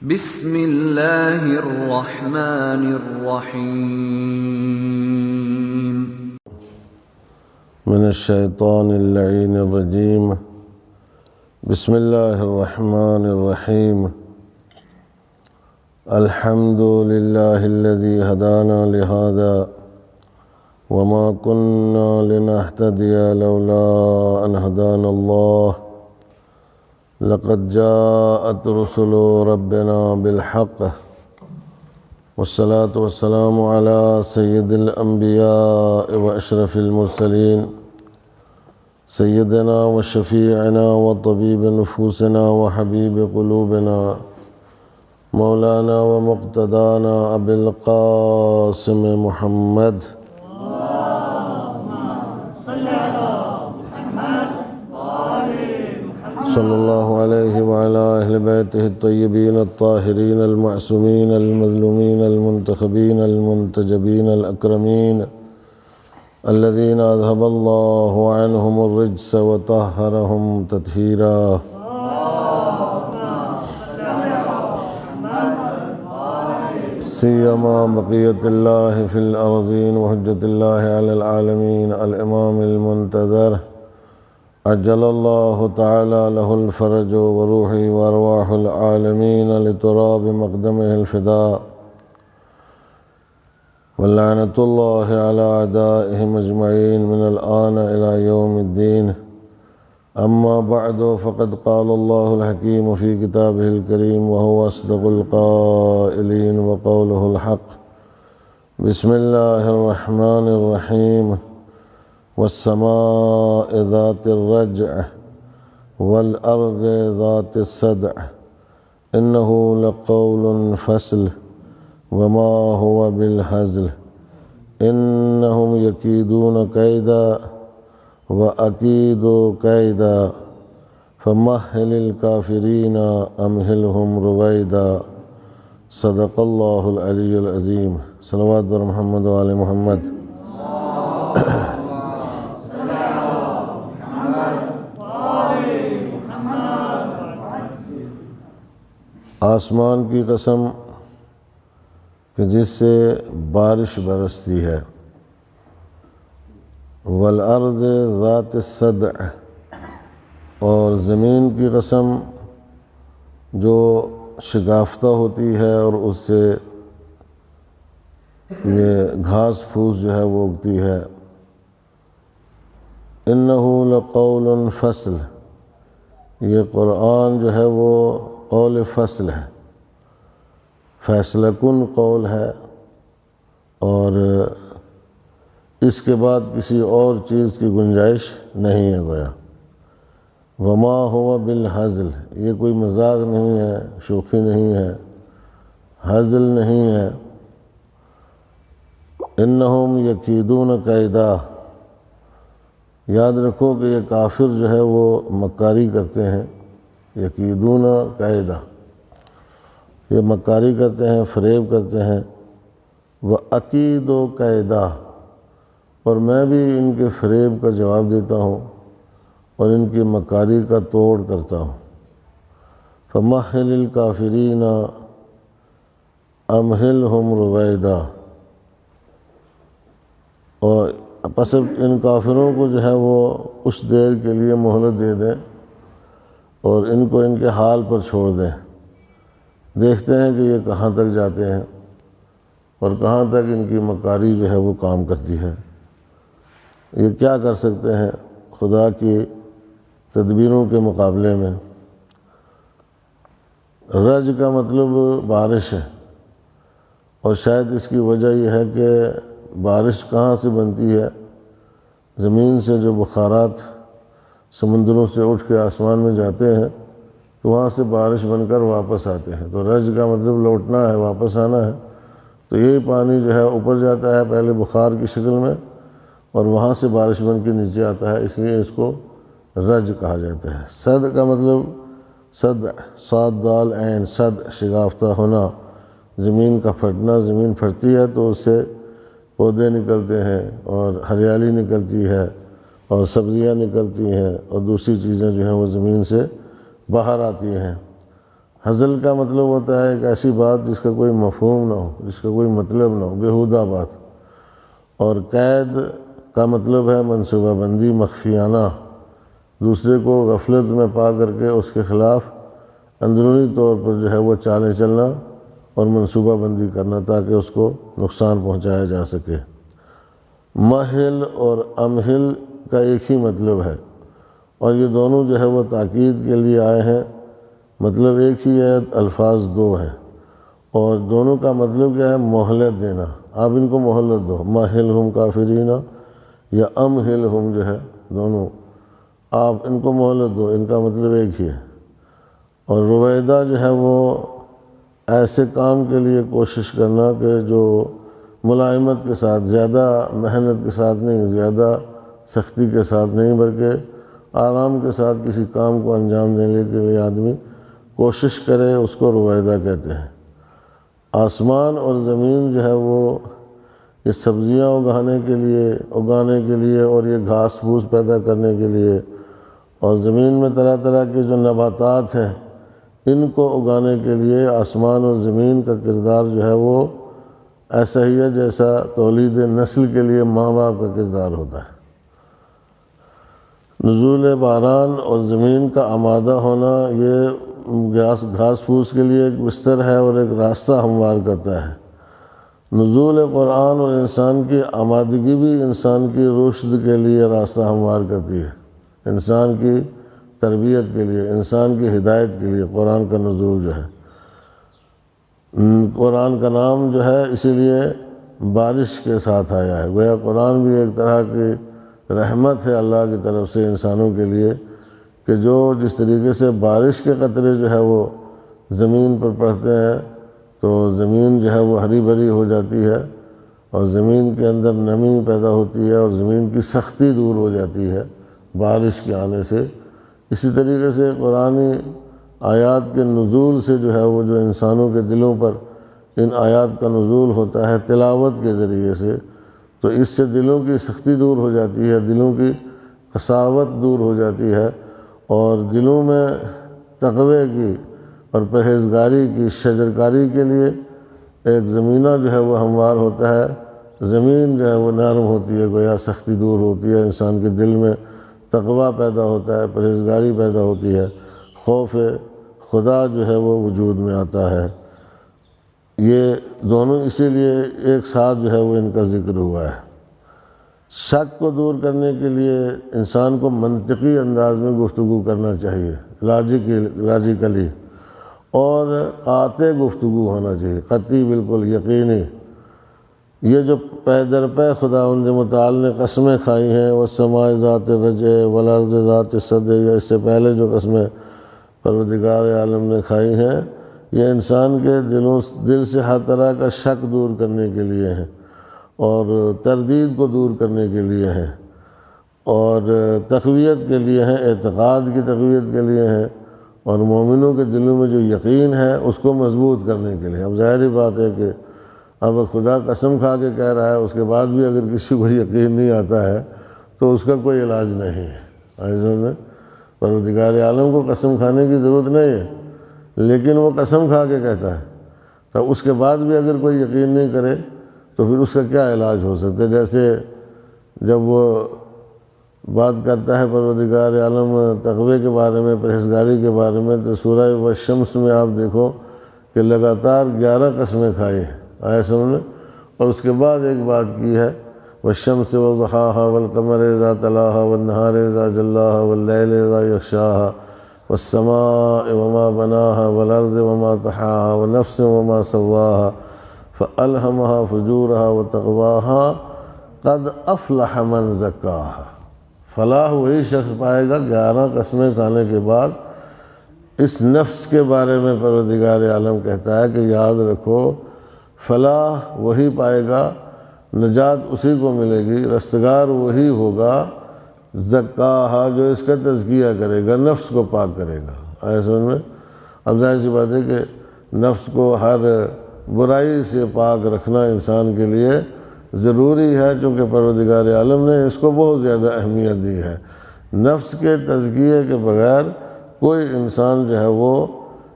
بسم اللہ الرحمن الرحیم من الشیطان اللعین الرجیم بسم اللہ الرحمن الرحیم الحمد للہ الذی ہدانا لہذا وما كنا لنهتدی لولا ان ہدانا اللہ لقد جاءت رسل ربنا بالحق والصلاة والسلام على سید الانبیاء واشرف المرسلین سیدنا وشفیعنا وطبیب نفوسنا وحبیب قلوبنا مولانا ومقتدانا ابی القاسم محمد صلی اللہ علیہ وعلى اہل بیتہ الطیبین الطاہرین المعصومین المظلومین المنتخبین المنتجبین الاکرمین الذین اذهب اللہ عنہم الرجس وطہرہم تطہیرا سیما بقیت اللہ فی الارضین وحجت اللہ علی العالمین الامام المنتظر عجل اللہ تعالی له الفرج وروحی وارواح العالمین لتراب مقدمه الفداء واللعنة اللہ علی اعدائهم اجمعین من الآن الى یوم الدین اما بعد فقد قال اللہ الحکیم فی کتابه الکریم وهو اصدق القائلین وقوله الحق بسم اللہ الرحمن الرحیم والسماء ذات الرجع والأرض ذات الصدع إنه لقول فصل وما هو بالهزل إنهم يكيدون كيدا وأكيد كيدا فمهل الكافرين أمهلهم رويدا صدق الله العلي العظيم صلوات بر محمد وآل محمد آسمان کی قسم کہ جس سے بارش برستی ہے، والارض ذات الصدع، اور زمین کی قسم جو شگافتہ ہوتی ہے اور اس سے یہ گھاس پھوس جو ہے وہ اگتی ہے۔ انہ لقول فصل، یہ قرآن جو ہے وہ قول فصل ہے، فیصلہ کن قول ہے، اور اس کے بعد کسی اور چیز کی گنجائش نہیں ہے گویا۔ وما ہوا بالہزل، یہ کوئی مذاق نہیں ہے، شوخی نہیں ہے، ہزل نہیں ہے۔ انہم یکیدون کیدا، یاد رکھو کہ یہ کافر جو ہے وہ مکاری کرتے ہیں۔ یکیدون قیدا، یہ مکاری کرتے ہیں، فریب کرتے ہیں۔ وَأَكِيدُ قیدا، اور میں بھی ان کے فریب کا جواب دیتا ہوں اور ان کی مکاری کا توڑ کرتا ہوں۔ فَمَهِّلِ الْكَافِرِينَ أَمْهِلْهُمْ رُوَيْدًا، اور پس ان کافروں کو جو ہے وہ کچھ دیر کے لیے مہلت دے دیں اور ان کو ان کے حال پر چھوڑ دیں، دیکھتے ہیں کہ یہ کہاں تک جاتے ہیں اور کہاں تک ان کی مکاری جو ہے وہ کام کرتی ہے۔ یہ کیا کر سکتے ہیں خدا کی تدبیروں کے مقابلے میں۔ رج کا مطلب بارش ہے، اور شاید اس کی وجہ یہ ہے کہ بارش کہاں سے بنتی ہے؟ زمین سے جو بخارات سمندروں سے اٹھ کے آسمان میں جاتے ہیں تو وہاں سے بارش بن کر واپس آتے ہیں، تو رج کا مطلب لوٹنا ہے، واپس آنا ہے۔ تو یہی پانی جو ہے اوپر جاتا ہے پہلے بخار کی شکل میں، اور وہاں سے بارش بن کے نیچے آتا ہے، اس لیے اس کو رج کہا جاتا ہے۔ صد کا مطلب صد، صاد دال عین، صد شگافتہ ہونا، زمین کا پھٹنا۔ زمین پھٹتی ہے تو اس سے پودے نکلتے ہیں اور ہریالی نکلتی ہے اور سبزیاں نکلتی ہیں اور دوسری چیزیں جو ہیں وہ زمین سے باہر آتی ہیں۔ ہزل کا مطلب ہوتا ہے ایک ایسی بات جس کا کوئی مفہوم نہ ہو، جس کا کوئی مطلب نہ ہو، بیہودہ بات۔ اور قید کا مطلب ہے منصوبہ بندی مخفیانہ، دوسرے کو غفلت میں پا کر کے اس کے خلاف اندرونی طور پر جو ہے وہ چالیں چلنا اور منصوبہ بندی کرنا تاکہ اس کو نقصان پہنچایا جا سکے۔ مہل اور امہل کا ایک ہی مطلب ہے، اور یہ دونوں جو ہے وہ تاکید کے لیے آئے ہیں، مطلب ایک ہی ہے، الفاظ دو ہیں، اور دونوں کا مطلب کیا ہے؟ مہلت دینا، آپ ان کو مہلت دو، مہلہم کافرین یا امہلہم جو ہے دونوں، آپ ان کو مہلت دو، ان کا مطلب ایک ہی ہے۔ اور رویدہ جو ہے وہ ایسے کام کے لیے کوشش کرنا کہ جو ملائمت کے ساتھ، زیادہ محنت کے ساتھ نہیں، زیادہ سختی کے ساتھ نہیں، بلکہ آرام کے ساتھ کسی کام کو انجام دینے کے لیے آدمی کوشش کرے، اس کو رویدہ کہتے ہیں۔ آسمان اور زمین جو ہے وہ یہ سبزیاں اگانے کے لیے اور یہ گھاس پھوس پیدا کرنے کے لیے، اور زمین میں طرح طرح کے جو نباتات ہیں ان کو اگانے کے لیے آسمان اور زمین کا کردار جو ہے وہ ایسا ہی ہے جیسا تولید نسل کے لیے ماں باپ کا کردار ہوتا ہے۔ نزول باران اور زمین کا آمادہ ہونا یہ گھاس پھوس کے لیے ایک بستر ہے اور ایک راستہ ہموار کرتا ہے۔ نزول قرآن اور انسان کی آمادگی بھی انسان کی رشد کے لیے راستہ ہموار کرتی ہے، انسان کی تربیت کے لیے، انسان کی ہدایت کے لیے۔ قرآن کا نزول جو ہے، قرآن کا نام جو ہے اسی لیے بارش کے ساتھ آیا ہے، گویا قرآن بھی ایک طرح کی رحمت ہے اللہ کی طرف سے انسانوں کے لیے، کہ جو جس طریقے سے بارش کے قطرے جو ہے وہ زمین پر پڑتے ہیں تو زمین جو ہے وہ ہری بھری ہو جاتی ہے، اور زمین کے اندر نمی پیدا ہوتی ہے، اور زمین کی سختی دور ہو جاتی ہے بارش کے آنے سے۔ اسی طریقے سے قرآنی آیات کے نزول سے جو ہے وہ جو انسانوں کے دلوں پر ان آیات کا نزول ہوتا ہے تلاوت کے ذریعے سے، تو اس سے دلوں کی سختی دور ہو جاتی ہے، دلوں کی قساوت دور ہو جاتی ہے، اور دلوں میں تقوی کی اور پرہیزگاری کی، شجرکاری کے لیے ایک زمینہ جو ہے وہ ہموار ہوتا ہے، زمین جو ہے وہ نرم ہوتی ہے، گویا سختی دور ہوتی ہے، انسان کے دل میں تقوی پیدا ہوتا ہے، پرہیزگاری پیدا ہوتی ہے، خوف خدا جو ہے وہ وجود میں آتا ہے۔ یہ دونوں اسی لیے ایک ساتھ جو ہے وہ ان کا ذکر ہوا ہے۔ شک کو دور کرنے کے لیے انسان کو منطقی انداز میں گفتگو کرنا چاہیے، لاجیکلی، اور قاطع گفتگو ہونا چاہیے، قطعی، بالکل یقینی۔ یہ جو پے در پے خداوند متعال نے قسمیں کھائی ہیں، والسماء ذات الرجع والارض ذات الصدع، یا اس سے پہلے جو قسمیں پروردگار عالم نے کھائی ہیں، یہ انسان کے دل سے ہر طرح کا شک دور کرنے کے لیے ہیں، اور تردید کو دور کرنے کے لیے ہیں، اور تقویت کے لیے ہیں، اعتقاد کی تقویت کے لیے ہیں، اور مومنوں کے دلوں میں جو یقین ہے اس کو مضبوط کرنے کے لیے۔ اب ظاہری بات ہے کہ اب خدا قسم کھا کے کہہ رہا ہے، اس کے بعد بھی اگر کسی کو یقین نہیں آتا ہے تو اس کا کوئی علاج نہیں ہے۔ ایسے میں پروردگار عالم کو قسم کھانے کی ضرورت نہیں ہے، لیکن وہ قسم کھا کے کہتا ہے، تو اس کے بعد بھی اگر کوئی یقین نہیں کرے تو پھر اس کا کیا علاج ہو سکتا ہے؟ جیسے جب وہ بات کرتا ہے پروردگار عالم تقوی کے بارے میں، پرہیزگاری کے بارے میں، تو سورہ والشمس میں آپ دیکھو کہ لگاتار 11 قسمیں کھائی ہیں، آیا سمجھ میں؟ اور اس کے بعد ایک بات کی ہے، والشمس وضحاها والقمر اذا تلاها والنهار اذا جلاها واللیل اذا یغشاها والسماء وما بناها والارض وما طحاها ونفس وما سواها فألهمها فجورها وتقواها قد افلح من زکاها۔ فلاح وہی شخص پائے گا 11 قسمیں کھانے کے بعد۔ اس نفس کے بارے میں پروردگار عالم کہتا ہے کہ یاد رکھو، فلاح وہی پائے گا، نجات اسی کو ملے گی، رستگار وہی ہوگا، زکاہا جو اس کا تزکیہ کرے گا، نفس کو پاک کرے گا۔ آیا سمجھ میں؟ اب ظاہر سی بات ہے کہ نفس کو ہر برائی سے پاک رکھنا انسان کے لیے ضروری ہے، چونکہ پروردگار عالم نے اس کو بہت زیادہ اہمیت دی ہے۔ نفس کے تزکیے کے بغیر کوئی انسان جو ہے وہ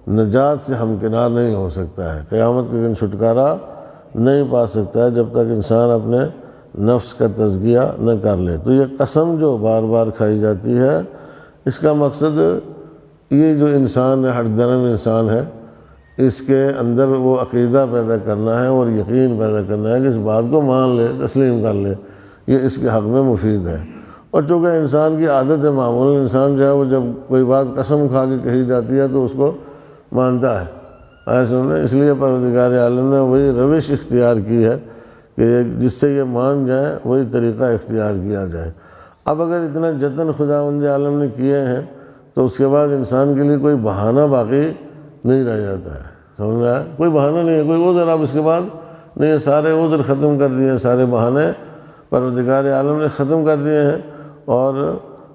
نجات سے ہمکنار نہیں ہو سکتا ہے، قیامت کے دن چھٹکارا نہیں پا سکتا ہے جب تک انسان اپنے نفس کا تزکیہ نہ کر لے۔ تو یہ قسم جو بار بار کھائی جاتی ہے، اس کا مقصد یہ جو انسان ہے، ہر درم انسان ہے، اس کے اندر وہ عقیدہ پیدا کرنا ہے اور یقین پیدا کرنا ہے کہ اس بات کو مان لے، تسلیم کر لے، یہ اس کے حق میں مفید ہے۔ اور چونکہ انسان کی عادت ہے، معمول انسان جو ہے وہ جب کوئی بات قسم کھا کے کہی جاتی ہے تو اس کو مانتا ہے، ایسا اس لیے پروردگار عالم نے وہی روش اختیار کی ہے کہ جس سے یہ مان جائیں، وہی طریقہ اختیار کیا جائے۔ اب اگر اتنا جتن خداوند عالم نے کیے ہیں تو اس کے بعد انسان کے لیے کوئی بہانہ باقی نہیں رہ جاتا ہے، سمجھ میں آیا؟ کوئی بہانہ نہیں ہے، کوئی عذر اب اس کے بعد نہیں ہے، سارے عذر ختم کر دیے ہیں، سارے بہانے پروردگار عالم نے ختم کر دیے ہیں، اور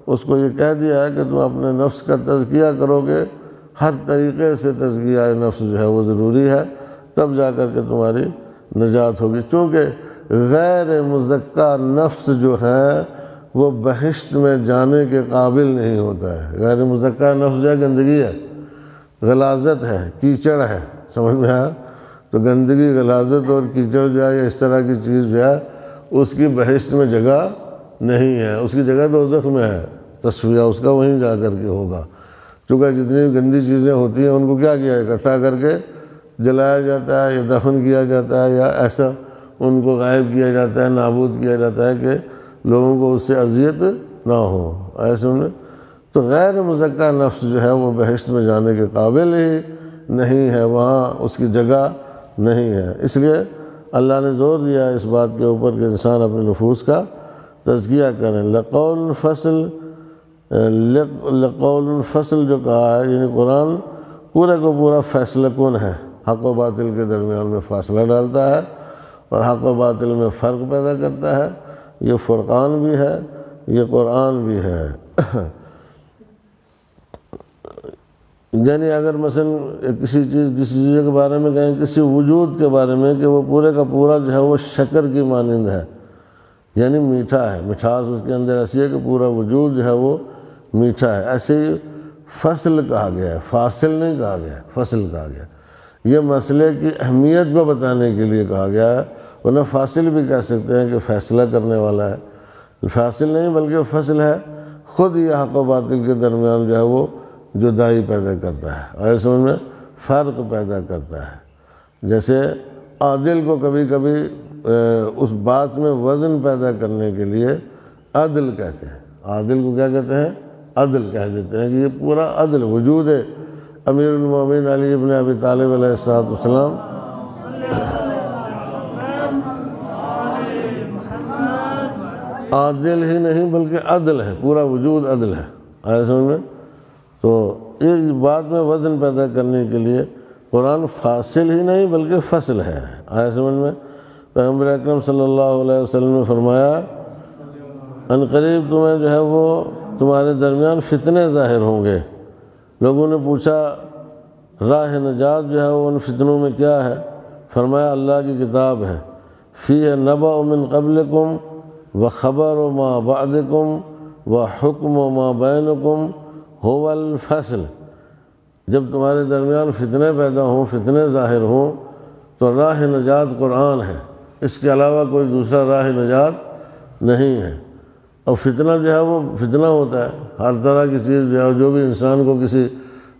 اس کو یہ کہہ دیا ہے کہ تم اپنے نفس کا تزکیہ کرو گے، ہر طریقے سے تزکیہ نفس جو ہے وہ ضروری ہے، تب جا کر کے تمہاری نجات ہوگی۔ چونکہ غیر مزکہ نفس جو ہے وہ بہشت میں جانے کے قابل نہیں ہوتا ہے۔ غیر مزکہ نفس جو ہے گندگی ہے، غلاظت ہے، کیچڑ ہے، سمجھ میں آیا؟ تو گندگی، غلاظت اور کیچڑ جو ہے، اس طرح کی چیز جو ہے اس کی بہشت میں جگہ نہیں ہے، اس کی جگہ دوزخ میں ہے، تصفیہ اس کا وہیں جا کر کے ہوگا۔ چونکہ جتنی گندی چیزیں ہوتی ہیں ان کو کیا کیا ہے، اکٹھا کر کے جلایا جاتا ہے یا دفن کیا جاتا ہے، یا ایسا ان کو غائب کیا جاتا ہے، نابود کیا جاتا ہے کہ لوگوں کو اس سے اذیت نہ ہو، ایسے میں تو غیر مزکہ نفس جو ہے وہ بہشت میں جانے کے قابل ہی نہیں ہے، وہاں اس کی جگہ نہیں ہے۔ اس لیے اللہ نے زور دیا ہے اس بات کے اوپر کہ انسان اپنے نفوس کا تزکیہ کریں۔ لقول فصل جو کہا ہے، یعنی قرآن پورے کو پورا فیصلہ کن ہے، حق و باطل کے درمیان میں فاصلہ ڈالتا ہے اور حق و باطل میں فرق پیدا کرتا ہے۔ یہ فرقان بھی ہے، یہ قرآن بھی ہے۔ یعنی اگر مثلا کسی چیز کے بارے میں کہیں، کسی وجود کے بارے میں کہ وہ پورے کا پورا جو ہے وہ شکر کی مانند ہے، یعنی میٹھا ہے، مٹھاس اس کے اندر ایسی ہے کہ پورا وجود جو ہے وہ میٹھا ہے، ایسے ہی فصل کہا گیا ہے، فاصل نہیں کہا گیا ہے، فصل کہا گیا ہے۔ یہ مسئلے کی اہمیت کو بتانے کے لیے کہا گیا ہے، ورنہ فاصل بھی کہہ سکتے ہیں کہ فیصلہ کرنے والا ہے، فاصل نہیں بلکہ فصل ہے، خود یہ حق و باطل کے درمیان جو ہے وہ جدائی پیدا کرتا ہے، ایسے میں فرق پیدا کرتا ہے۔ جیسے عادل کو کبھی کبھی اس بات میں وزن پیدا کرنے کے لیے عدل کہتے ہیں، عادل کو کیا کہتے ہیں؟ عدل کہہ دیتے ہیں کہ یہ پورا عدل وجود ہے۔ امیر المومنین علی ابن ابی طالب علیہ السلام عادل ہی نہیں بلکہ عدل ہے، پورا وجود عدل ہے، ایسے میں تو اس بات میں وزن پیدا کرنے کے لیے قرآن فاصل ہی نہیں بلکہ فصل ہے، آیا سمجھ میں؟ پیغمبر اکرم صلی اللہ علیہ وسلم نے فرمایا ان قریب تمہیں جو ہے وہ تمہارے درمیان فتنے ظاہر ہوں گے۔ لوگوں نے پوچھا راہ نجات جو ہے وہ ان فتنوں میں کیا ہے؟ فرمایا اللہ کی کتاب ہے، فیہ نبأ من قبلکم وخبر ما بعدکم وحکم ما بینکم هو الفصل۔ جب تمہارے درمیان فتنے پیدا ہوں، فتنے ظاہر ہوں، تو راہ نجات قرآن ہے، اس کے علاوہ کوئی دوسرا راہ نجات نہیں ہے۔ اور فتنہ جو ہے وہ فتنہ ہوتا ہے، ہر طرح کی چیز جو ہے جو بھی انسان کو کسی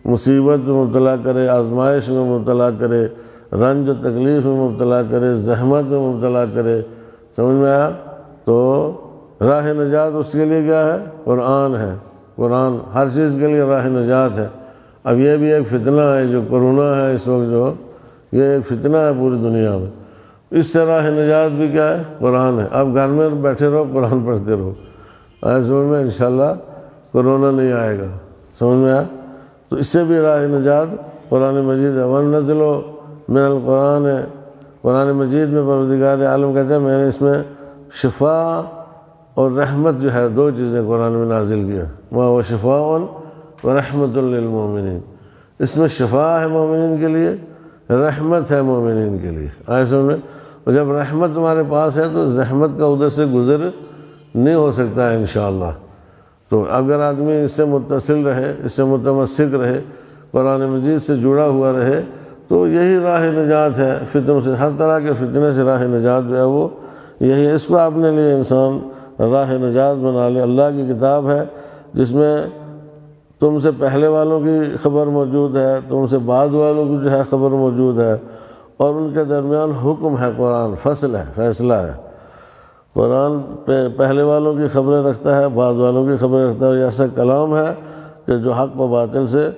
مصیبت میں مبتلا کرے، آزمائش میں مبتلا کرے، رنج و تکلیف میں مبتلا کرے، زحمت میں مبتلا کرے، سمجھ میں آیا؟ تو راہ نجات اس کے لیے کیا ہے؟ قرآن ہے۔ قرآن ہر چیز کے لیے راہ نجات ہے۔ اب یہ بھی ایک فتنہ ہے جو کرونا ہے اس وقت، جو یہ ایک فتنہ ہے پوری دنیا میں، اس سے راہ نجات بھی کیا ہے؟ قرآن ہے۔ اب گھر میں بیٹھے رہو، قرآن پڑھتے رہو، ایسے سمجھ میں انشاءاللہ کرونا نہیں آئے گا، سمجھ میں آیا؟ تو اس سے بھی راہ نجات قرآن مجید ہے۔ وَنَزِّلُ مِنَ الْقُرْآنِ، قرآن مجید میں پروردگار عالم کہتے ہیں میں نے اس میں شفا اور رحمت جو ہے، دو چیزیں قرآن میں نازل کیا، وَهُوَ شِفَاءٌ وَرَحْمَةٌ لِّلْمُؤْمِنِينَ، اس میں شفا ہے مومنین کے لیے، رحمت ہے مومنین کے لیے، ایسے میں اور جب رحمت تمہارے پاس ہے تو زحمت کا ادھر سے گزر نہیں ہو سکتا ہے انشاءاللہ۔ تو اگر آدمی اس سے متصل رہے، اس سے متمسک رہے، قرآن مجید سے جڑا ہوا رہے تو یہی راہ نجات ہے، فتنوں سے، ہر طرح کے فتنے سے راہ نجات جو ہے وہ یہی ہے۔ اس کو اپنے لیے انسان راہ نجات بنا لے۔ اللہ کی کتاب ہے جس میں تم سے پہلے والوں کی خبر موجود ہے، تم سے بعد والوں کی جو ہے خبر موجود ہے، اور ان کے درمیان حکم ہے، قرآن فصل ہے، فیصلہ ہے۔ قرآن پہلے والوں کی خبریں رکھتا ہے، بعد والوں کی خبریں رکھتا ہے، اور یہ ایسا کلام ہے کہ جو حق و باطل سے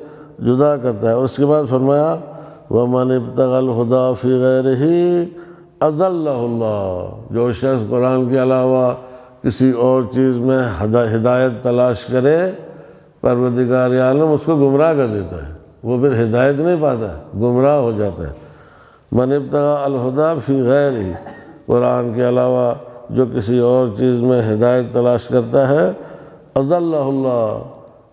جدا کرتا ہے۔ اور اس کے بعد فرمایا وَمَنِ ابْتَغَى الْهُدَىٰ فِي غَيْرِهِ أَضَلَّهُ اللَّهُ، جو شخص قرآن کے علاوہ کسی اور چیز میں ہدایت تلاش کرے، پروردگار عالم اس کو گمراہ کر دیتا ہے، وہ پھر ہدایت نہیں پاتا ہے، گمراہ ہو جاتا ہے۔ من ابتغى الہدیٰ فی غیرہ، قرآن کے علاوہ جو کسی اور چیز میں ہدایت تلاش کرتا ہے، اضلہ اللہ،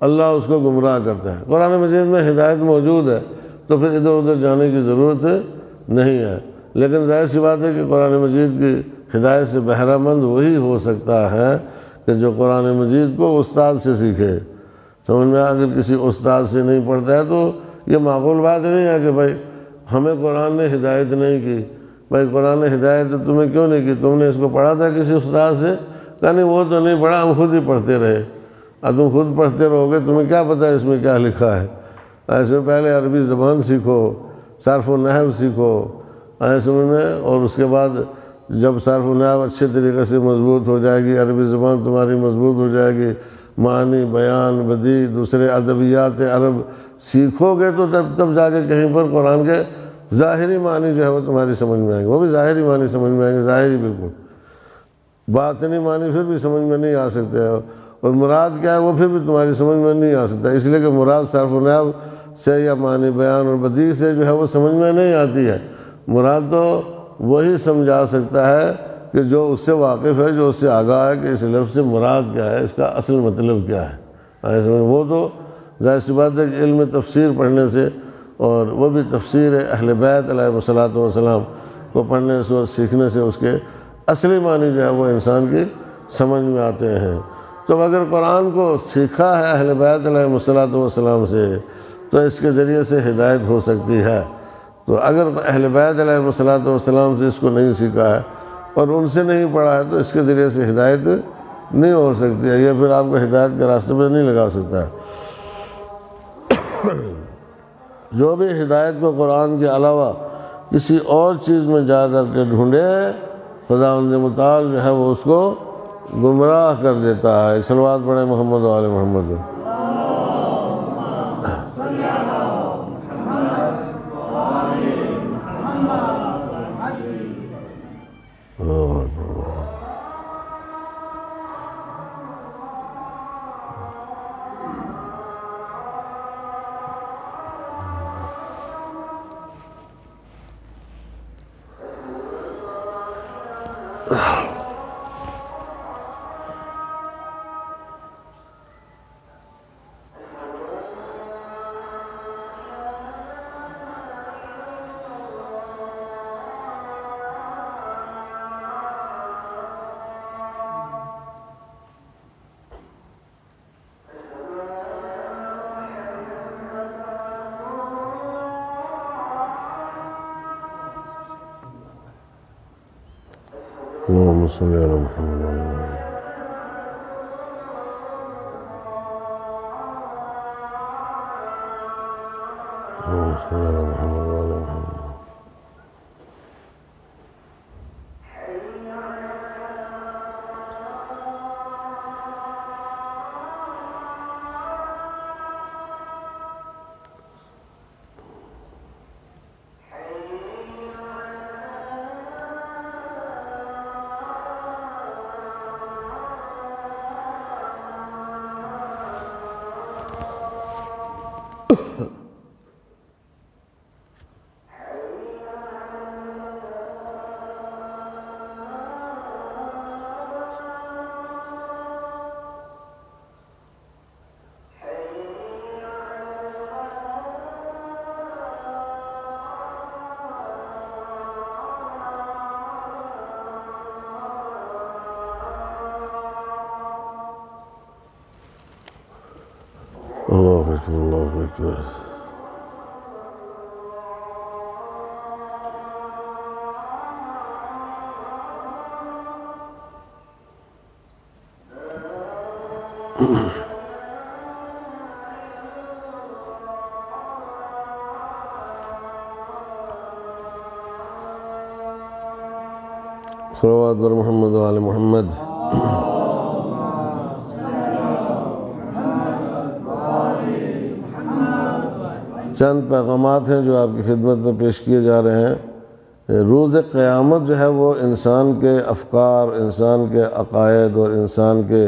اللہ اس کو گمراہ کرتا ہے۔ قرآن مجید میں ہدایت موجود ہے تو پھر ادھر ادھر جانے کی ضرورت نہیں ہے، لیکن ظاہر سی بات ہے کہ قرآن مجید کی ہدایت سے بہرہ مند وہی ہو سکتا ہے کہ جو قرآن مجید کو استاد سے سیکھے۔ سمجھ میں اگر کسی استاد سے نہیں پڑھتا ہے تو یہ معقول بات نہیں ہے کہ بھائی ہمیں قرآن نے ہدایت نہیں کی۔ بھائی قرآن نے ہدایت تمہیں کیوں نہیں کی؟ تم نے اس کو پڑھا تھا کسی استاد سے؟ کہ نہیں، وہ تو نہیں پڑھا، ہم خود ہی پڑھتے رہے۔ اب تم خود پڑھتے رہو گے، تمہیں کیا پتہ ہے اس میں کیا لکھا ہے؟ اس میں پہلے عربی زبان سیکھو، صرف و نحو سیکھو، سمجھ میں، اور اس کے بعد جب صرف و نحو اچھے طریقے سے مضبوط ہو جائے گی، عربی زبان تمہاری مضبوط ہو جائے گی، معنی، بیان، بدیع، دوسرے ادبیات عرب سیکھو گے تو تب جا کے کہیں پر قرآن کے ظاہری معنی جو ہے وہ تمہاری سمجھ میں آئیں گے، وہ بھی ظاہری معنی سمجھ میں آئیں گے، ظاہری بالکل۔ باطنی معنی پھر بھی سمجھ میں نہیں آ سکتے ہیں، اور مراد کیا ہے وہ پھر بھی تمہاری سمجھ میں نہیں آ سکتا، اس لیے کہ مراد صرف و نحو سے یا معنی، بیان اور بدیع سے جو ہے وہ سمجھ میں نہیں آتی ہے۔ مراد تو وہی سمجھا سکتا ہے کہ جو اس سے واقف ہے، جو اس سے آگاہ ہے کہ اس لفظ سے مراد کیا ہے، اس کا اصل مطلب کیا ہے۔ وہ تو ظاہر سی بات ہے کہ علم تفسیر پڑھنے سے، اور وہ بھی تفسیر اہل بیت علیہ الصلوۃ والسلام کو پڑھنے سے اور سیکھنے سے اس کے اصلی معنی جو ہے وہ انسان کی سمجھ میں آتے ہیں۔ تو اگر قرآن کو سیکھا ہے اہل بیت علیہ الصلوۃ والسلام سے تو اس کے ذریعے سے ہدایت ہو سکتی ہے۔ تو اگر اہل بیت علیہ الصلوۃ والسلام سے اس کو نہیں سیکھا ہے اور ان سے نہیں پڑھا ہے تو اس کے ذریعے سے ہدایت نہیں ہو سکتی ہے، یہ پھر آپ کو ہدایت کے راستے پہ نہیں لگا سکتا ہے۔ جو بھی ہدایت کو قرآن کے علاوہ کسی اور چیز میں جا کر کے ڈھونڈے، خداوند متعال جو ہے وہ اس کو گمراہ کر دیتا ہے۔ ایک صلوات پڑھیں محمد و آل محمد۔ اللهم صل على محمد وعلى آل محمد۔ اللهم صل على محمد وعلى آل محمد۔ اللہ اکبر، اللہ اکبر۔ صلوات بر محمد و آل محمد۔ چند پیغامات ہیں جو آپ کی خدمت میں پیش کیے جا رہے ہیں۔ روز قیامت جو ہے وہ انسان کے افکار، انسان کے عقائد اور انسان کے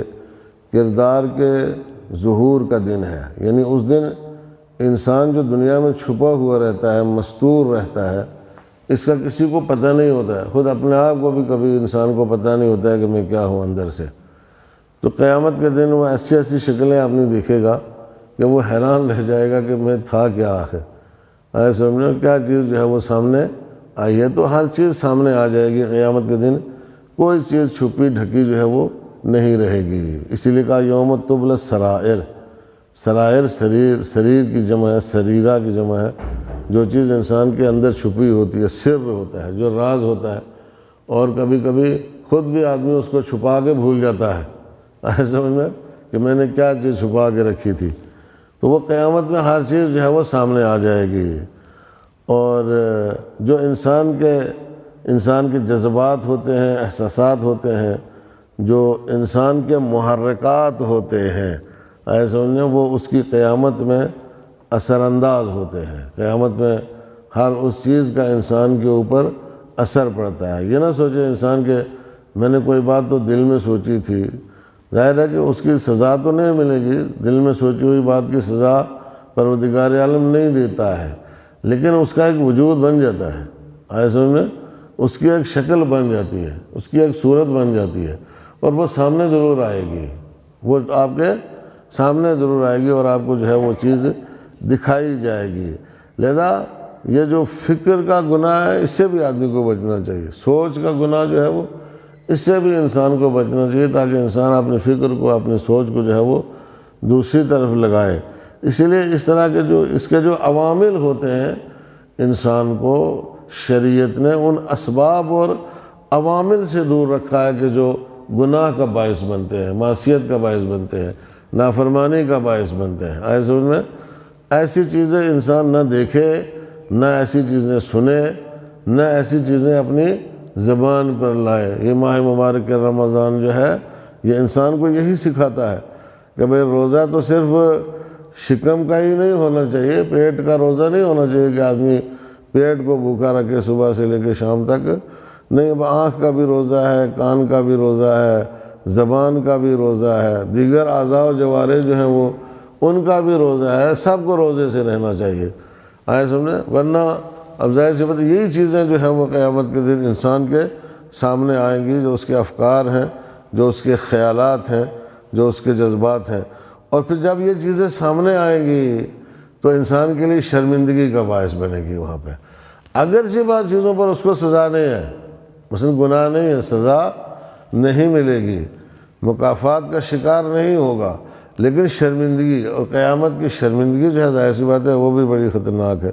کردار کے ظہور کا دن ہے۔ یعنی اس دن انسان جو دنیا میں چھپا ہوا رہتا ہے، مستور رہتا ہے، اس کا کسی کو پتہ نہیں ہوتا ہے، خود اپنے آپ کو بھی کبھی انسان کو پتہ نہیں ہوتا ہے کہ میں کیا ہوں اندر سے۔ تو قیامت کے دن وہ ایسی ایسی شکلیں آپ نہیں دیکھے گا کہ وہ حیران رہ جائے گا کہ میں تھا کیا آخر، ایسے سمجھو کیا چیز جو ہے وہ سامنے آئی ہے۔ تو ہر چیز سامنے آ جائے گی قیامت کے دن، کوئی چیز چھپی ڈھکی جو ہے وہ نہیں رہے گی۔ اسی لیے کہا یوم تبلی السرائر، سرائر سریر کی جمع ہے، سریرہ کی جمع ہے، جو چیز انسان کے اندر چھپی ہوتی ہے، سر ہوتا ہے، جو راز ہوتا ہے، اور کبھی کبھی خود بھی آدمی اس کو چھپا کے بھول جاتا ہے، ایسے سمجھ میں کہ میں نے کیا چیز چھپا کے رکھی تھی۔ تو وہ قیامت میں ہر چیز جو ہے وہ سامنے آ جائے گی، اور جو انسان کے جذبات ہوتے ہیں، احساسات ہوتے ہیں، جو انسان کے محرکات ہوتے ہیں، ایسے سمجھیں وہ اس کی قیامت میں اثر انداز ہوتے ہیں۔ قیامت میں ہر اس چیز کا انسان کے اوپر اثر پڑتا ہے۔ یہ نہ سوچے انسان کہ میں نے کوئی بات تو دل میں سوچی تھی، ظاہر ہے کہ اس کی سزا تو نہیں ملے گی، دل میں سوچی ہوئی بات کی سزا پروردگار عالم نہیں دیتا ہے، لیکن اس کا ایک وجود بن جاتا ہے، ایسے میں اس کی ایک شکل بن جاتی ہے، اس کی ایک صورت بن جاتی ہے، اور وہ سامنے ضرور آئے گی، وہ آپ کے سامنے ضرور آئے گی اور آپ کو جو ہے وہ چیز دکھائی جائے گی۔ لہذا یہ جو فکر کا گناہ ہے اس سے بھی آدمی کو بچنا چاہیے، سوچ کا گناہ جو ہے وہ اس سے بھی انسان کو بچنا چاہیے، تاکہ انسان اپنے فکر کو، اپنی سوچ کو جو ہے وہ دوسری طرف لگائے۔ اسی لیے اس طرح کے اس کے جو عوامل ہوتے ہیں، انسان کو شریعت نے ان اسباب اور عوامل سے دور رکھا ہے کہ جو گناہ کا باعث بنتے ہیں، معصیت کا باعث بنتے ہیں، نافرمانی کا باعث بنتے ہیں۔ ایسے میں ایسی چیزیں انسان نہ دیکھے، نہ ایسی چیزیں سنے، نہ ایسی چیزیں اپنی زبان پر لائے۔ یہ ماہ مبارک رمضان جو ہے یہ انسان کو یہی سکھاتا ہے کہ بھئی روزہ تو صرف شکم کا ہی نہیں ہونا چاہیے، پیٹ کا روزہ نہیں ہونا چاہیے کہ آدمی پیٹ کو بھوکا رکھے صبح سے لے کے شام تک، نہیں، اب آنکھ کا بھی روزہ ہے، کان کا بھی روزہ ہے، زبان کا بھی روزہ ہے، دیگر اعضاء و جوارح جو ہیں وہ ان کا بھی روزہ ہے، سب کو روزے سے رہنا چاہیے، آئے سمجھے، ورنہ اب ظاہر سی بات یہی چیزیں جو ہیں وہ قیامت کے دن انسان کے سامنے آئیں گی، جو اس کے افکار ہیں، جو اس کے خیالات ہیں، جو اس کے جذبات ہیں، اور پھر جب یہ چیزیں سامنے آئیں گی تو انسان کے لیے شرمندگی کا باعث بنے گی۔ وہاں پہ اگرچہ بعض چیزوں پر اس کو سزا نہیں ہے، مثلا گناہ نہیں ہے، سزا نہیں ملے گی، مکافات کا شکار نہیں ہوگا، لیکن شرمندگی اور قیامت کی شرمندگی جو ہے ظاہر سی بات ہے وہ بھی بڑی خطرناک ہے۔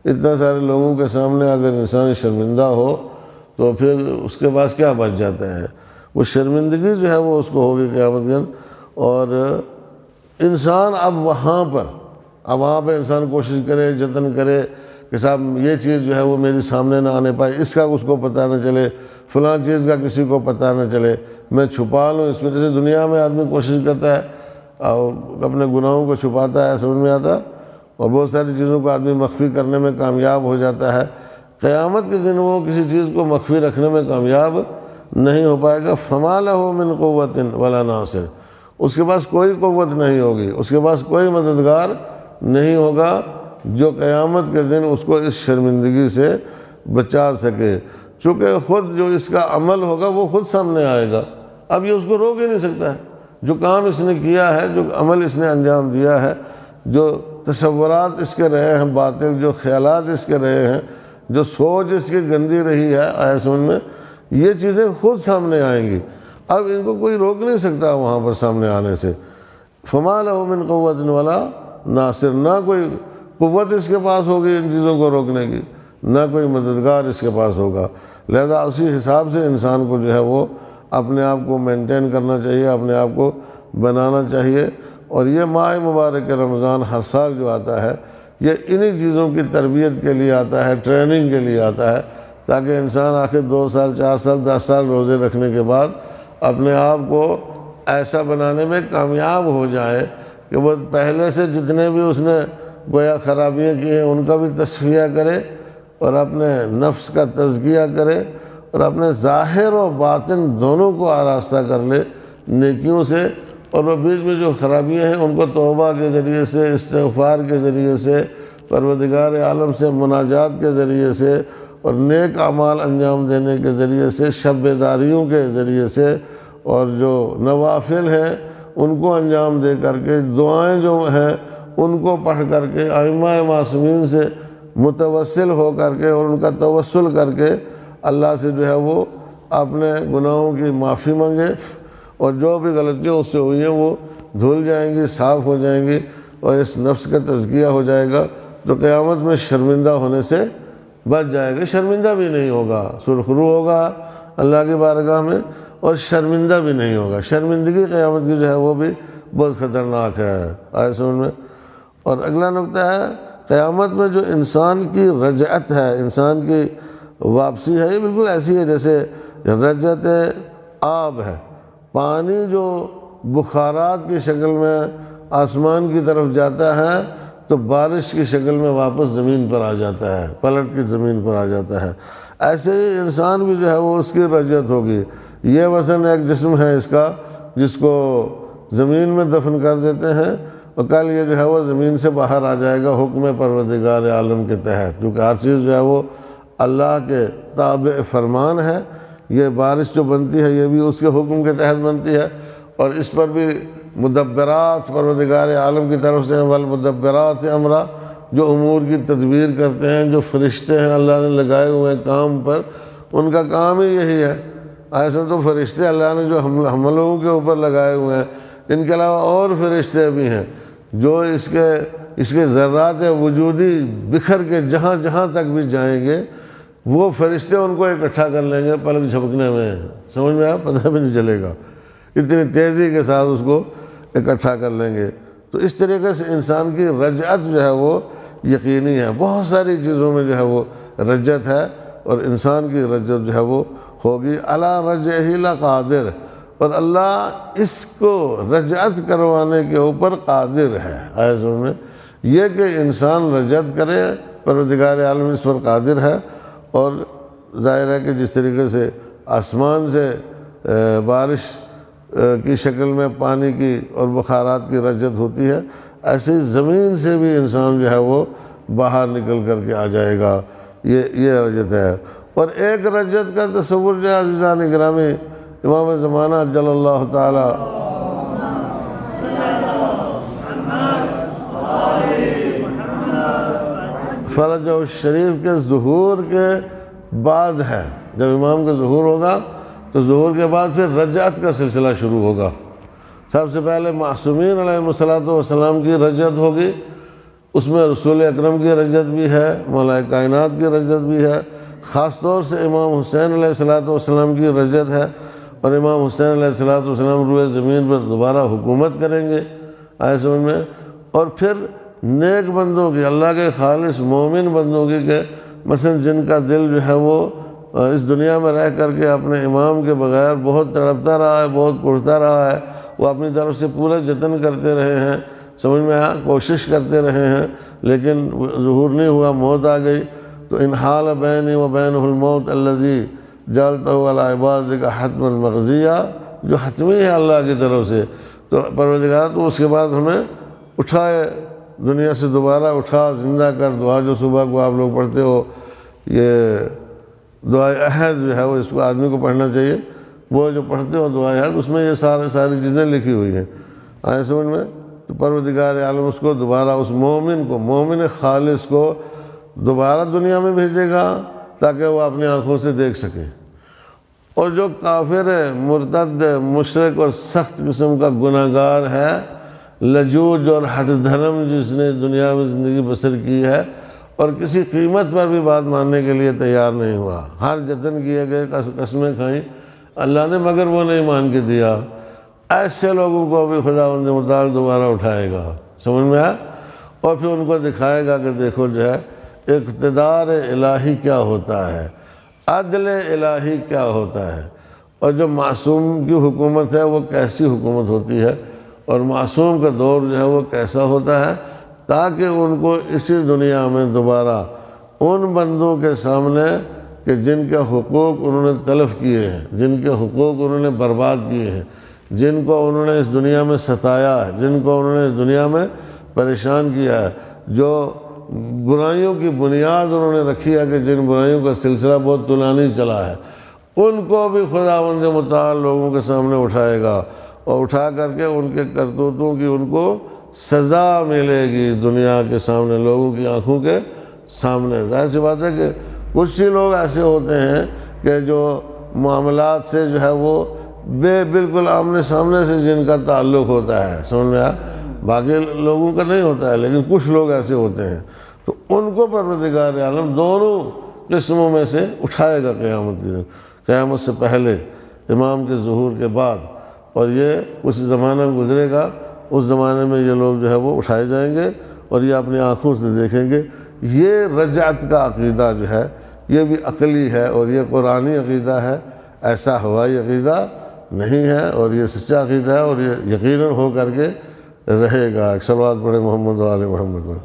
اتنا سارے لوگوں کے سامنے اگر انسان شرمندہ ہو تو پھر اس کے پاس کیا بچ جاتا ہے؟ وہ شرمندگی جو ہے وہ اس کو ہوگی قیامت کے دن۔ اور انسان اب وہاں پہ انسان کوشش کرے، جتن کرے کہ صاحب یہ چیز جو ہے وہ میری سامنے نہ آنے پائے، اس کا اس کو پتہ نہ چلے، فلاں چیز کا کسی کو پتہ نہ چلے، میں چھپا لوں۔ اس وجہ سے دنیا میں آدمی کوشش کرتا ہے اور اپنے گناہوں کو چھپاتا ہے، سمجھ میں آتا، اور بہت ساری چیزوں کو آدمی مخفی کرنے میں کامیاب ہو جاتا ہے۔ قیامت کے دن وہ کسی چیز کو مخفی رکھنے میں کامیاب نہیں ہو پائے گا۔ فما لہ من قوت ولا ناصر، اس کے پاس کوئی قوت نہیں ہوگی، اس کے پاس کوئی مددگار نہیں ہوگا جو قیامت کے دن اس کو اس شرمندگی سے بچا سکے، چونکہ خود جو اس کا عمل ہوگا وہ خود سامنے آئے گا، اب یہ اس کو روک ہی نہیں سکتا ہے۔ جو کام اس نے کیا ہے، جو عمل اس نے انجام دیا ہے، جو تصورات اس کے رہے ہیں باطل، جو خیالات اس کے رہے ہیں، جو سوچ اس کی گندی رہی ہے آسمان میں، یہ چیزیں خود سامنے آئیں گی، اب ان کو کوئی روک نہیں سکتا وہاں پر سامنے آنے سے۔ فما لہ من قوت ولا ناصر، نہ کوئی قوت اس کے پاس ہوگی ان چیزوں کو روکنے کی، نہ کوئی مددگار اس کے پاس ہوگا۔ لہذا اسی حساب سے انسان کو جو ہے وہ اپنے آپ کو مینٹین کرنا چاہیے، اپنے آپ کو بنانا چاہیے۔ اور یہ ماہ مبارک رمضان ہر سال جو آتا ہے یہ انہی چیزوں کی تربیت کے لیے آتا ہے، ٹریننگ کے لیے آتا ہے، تاکہ انسان آخر 2 سال 4 سال 10 سال روزے رکھنے کے بعد اپنے آپ کو ایسا بنانے میں کامیاب ہو جائے کہ وہ پہلے سے جتنے بھی اس نے گویا خرابیاں کی ہیں ان کا بھی تصفیہ کرے، اور اپنے نفس کا تزکیہ کرے، اور اپنے ظاہر و باطن دونوں کو آراستہ کر لے نیکیوں سے، اور وہ بیچ میں جو خرابیاں ہیں ان کو توبہ کے ذریعے سے، استغفار کے ذریعے سے، پروردگار عالم سے مناجات کے ذریعے سے، اور نیک اعمال انجام دینے کے ذریعے سے، شب بیداریوں کے ذریعے سے، اور جو نوافل ہیں ان کو انجام دے کر کے، دعائیں جو ہیں ان کو پڑھ کر کے، ائمہ معصومین سے متوسل ہو کر کے اور ان کا توسل کر کے اللہ سے جو ہے وہ اپنے گناہوں کی معافی مانگے، اور جو بھی غلطیاں اس سے ہوئی ہیں وہ دھل جائیں گی، صاف ہو جائیں گی، اور اس نفس کا تزکیہ ہو جائے گا، تو قیامت میں شرمندہ ہونے سے بچ جائے گا، شرمندہ بھی نہیں ہوگا، سرخرو ہوگا اللہ کی بارگاہ میں، اور شرمندہ بھی نہیں ہوگا۔ شرمندگی قیامت کی جو ہے وہ بھی بہت خطرناک ہے، آئے سمجھ میں۔ اور اگلا نقطہ ہے قیامت میں جو انسان کی رجعت ہے، انسان کی واپسی ہے، یہ بالکل ایسی ہے جیسے رجعت آب ہے، پانی جو بخارات کی شکل میں آسمان کی طرف جاتا ہے تو بارش کی شکل میں واپس زمین پر آ جاتا ہے، پلٹ کی زمین پر آ جاتا ہے، ایسے ہی انسان بھی جو ہے وہ اس کی رجعت ہوگی۔ یہ مثلا ایک جسم ہے اس کا جس کو زمین میں دفن کر دیتے ہیں، اور کل یہ جو ہے وہ زمین سے باہر آ جائے گا حکم پروردگار عالم کے تحت، کیونکہ ہر چیز جو ہے وہ اللہ کے تابع فرمان ہے۔ یہ بارش جو بنتی ہے یہ بھی اس کے حکم کے تحت بنتی ہے، اور اس پر بھی مدبرات پروردگار عالم کی طرف سے، والمدبرات امرا، جو امور کی تدبیر کرتے ہیں، جو فرشتے ہیں اللہ نے لگائے ہوئے ہیں کام پر، ان کا کام ہی یہی ہے۔ ایسے تو فرشتے اللہ نے جو ہم لوگوں کے اوپر لگائے ہوئے ہیں، ان کے علاوہ اور فرشتے بھی ہیں جو اس کے ذرات وجودی بکھر کے جہاں جہاں تک بھی جائیں گے، وہ فرشتے ان کو اکٹھا کر لیں گے پلک جھپکنے میں، سمجھ میں آیا، پتہ بھی نہیں چلے گا، اتنی تیزی کے ساتھ اس کو اکٹھا کر لیں گے۔ تو اس طریقے سے انسان کی رجعت جو ہے وہ یقینی ہے، بہت ساری چیزوں میں جو ہے وہ رجعت ہے، اور انسان کی رجعت جو ہے وہ ہوگی۔ علی رجعہ لقادر، اور اللہ اس کو رجعت کروانے کے اوپر قادر ہے۔ آئے سمجھ میں، یہ کہ انسان رجعت کرے، پروردگار عالم اس پر قادر ہے۔ اور ظاہر ہے کہ جس طریقے سے آسمان سے بارش کی شکل میں پانی کی اور بخارات کی رجعت ہوتی ہے، ایسے ہی زمین سے بھی انسان جو ہے وہ باہر نکل کر کے آ جائے گا، یہ رجعت ہے۔ اور ایک رجعت کا تصور جو ہے عزیزان گرامی، امام زمانہ جل اللہ تعالی فرج الشریف کے ظہور کے بعد ہے۔ جب امام کا ظہور ہوگا تو ظہور کے بعد پھر رجعت کا سلسلہ شروع ہوگا۔ سب سے پہلے معصومین علیہ السلام کی رجعت ہوگی، اس میں رسول اکرم کی رجعت بھی ہے، مولا کائنات کی رجعت بھی ہے، خاص طور سے امام حسین علیہ السلام کی رجعت ہے، اور امام حسین علیہ السلام روئے زمین پر دوبارہ حکومت کریں گے، آئے سمجھ میں۔ اور پھر نیک بندوں کی، اللہ کے خالص مومن بندوں کی، کہ مثلا جن کا دل جو ہے وہ اس دنیا میں رہ کر کے اپنے امام کے بغیر بہت تڑپتا رہا ہے، بہت کڑتا رہا ہے، وہ اپنی طرف سے پورا جتن کرتے رہے ہیں، سمجھ میں آیا، کوشش کرتے رہے ہیں، لیکن ظہور نہیں ہوا، موت آ گئی، تو انحال بینی و بینہ الموت الذی جعلتہ علی عبادک حتما مقضیہ، جو حتمی ہے اللہ کی طرف سے، تو پروردگار تو اس کے بعد ہمیں اٹھائے، دنیا سے دوبارہ اٹھا، زندہ کر، دعا جو صبح کو آپ لوگ پڑھتے ہو، یہ دعائے عہد جو ہے وہ اس کو آدمی کو پڑھنا چاہیے، وہ جو پڑھتے ہو دعائے عہد، اس میں یہ ساری چیزیں لکھی ہوئی ہیں، آئے سمجھ میں۔ تو پروردگار عالم اس کو دوبارہ، اس مومن کو، مومن خالص کو دوبارہ دنیا میں بھیجے گا تاکہ وہ اپنی آنکھوں سے دیکھ سکے۔ اور جو کافر ہے، مرتد، مشرک اور سخت قسم کا گناہگار ہے، لجوج اور ہٹ دھرم جس نے دنیا میں زندگی بسر کی ہے اور کسی قیمت پر بھی بات ماننے کے لیے تیار نہیں ہوا، ہر جتن کیے گئے، قسمیں کھائیں اللہ نے، مگر وہ نہیں مان کے دیا، ایسے لوگوں کو بھی خداوند متعال دوبارہ اٹھائے گا، سمجھ میں آیا؟ اور پھر ان کو دکھائے گا کہ دیکھو جو ہے اقتدار الہی کیا ہوتا ہے، عدل الہی کیا ہوتا ہے، اور جو معصوم کی حکومت ہے وہ کیسی حکومت ہوتی ہے، اور معصوم کا دور جو ہے وہ کیسا ہوتا ہے، تاکہ ان کو اسی دنیا میں دوبارہ ان بندوں کے سامنے کہ جن کے حقوق انہوں نے تلف کیے ہیں، جن کے حقوق انہوں نے برباد کیے ہیں، جن کو انہوں نے اس دنیا میں ستایا ہے، جن کو انہوں نے اس دنیا میں پریشان کیا ہے، جو برائیوں کی بنیاد انہوں نے رکھی ہے کہ جن برائیوں کا سلسلہ بہت طولانی چلا ہے، ان کو بھی خداوند متعال لوگوں کے سامنے اٹھائے گا، اور اٹھا کر کے ان کے کرتوتوں کی ان کو سزا ملے گی دنیا کے سامنے، لوگوں کی آنکھوں کے سامنے۔ ظاہر سی بات ہے کہ کچھ ہی لوگ ایسے ہوتے ہیں کہ جو معاملات سے جو ہے وہ بالکل آمنے سامنے سے جن کا تعلق ہوتا ہے، سمجھ میں آیا؟ باقی لوگوں کا نہیں ہوتا ہے، لیکن کچھ لوگ ایسے ہوتے ہیں، تو ان کو پروردگار عالم دونوں قسموں میں سے اٹھائے گا قیامت کے دن، قیامت سے پہلے، امام کے ظہور کے بعد، اور یہ کچھ زمانہ گزرے گا، اس زمانے میں یہ لوگ جو ہے وہ اٹھائے جائیں گے اور یہ اپنی آنکھوں سے دیکھیں گے۔ یہ رجعت کا عقیدہ جو ہے یہ بھی عقلی ہے اور یہ قرآنی عقیدہ ہے، ایسا ہوائی عقیدہ نہیں ہے، اور یہ سچا عقیدہ ہے، اور یہ یقیناً ہو کر کے رہے گا۔ ایک صلوات پڑھے محمد و آل محمد پر۔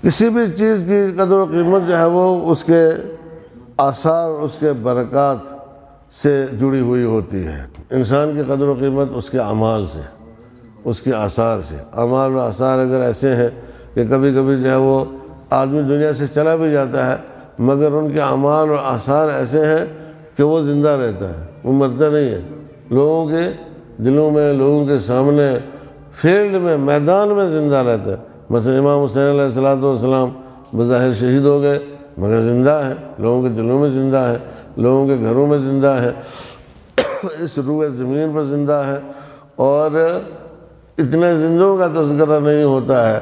کسی بھی چیز کی قدر و قیمت جو ہے وہ اس کے آثار، اس کے برکات سے جڑی ہوئی ہوتی ہے۔ انسان کی قدر و قیمت اس کے اعمال سے، اس کے آثار سے۔ اعمال و آثار اگر ایسے ہیں کہ کبھی کبھی جو ہے وہ آدمی دنیا سے چلا بھی جاتا ہے، مگر ان کے اعمال اور آثار ایسے ہیں کہ وہ زندہ رہتا ہے، وہ مرتا نہیں ہے، لوگوں کے دلوں میں، لوگوں کے سامنے، فیلڈ میں، میدان میں زندہ رہتا ہے۔ مثلا امام حسین علیہ السلام بظاہر شہید ہو گئے مگر زندہ ہیں، لوگوں کے دلوں میں زندہ ہیں، لوگوں کے گھروں میں زندہ ہیں، اس روئے زمین پر زندہ ہیں، اور اتنے زندوں کا تذکرہ نہیں ہوتا ہے،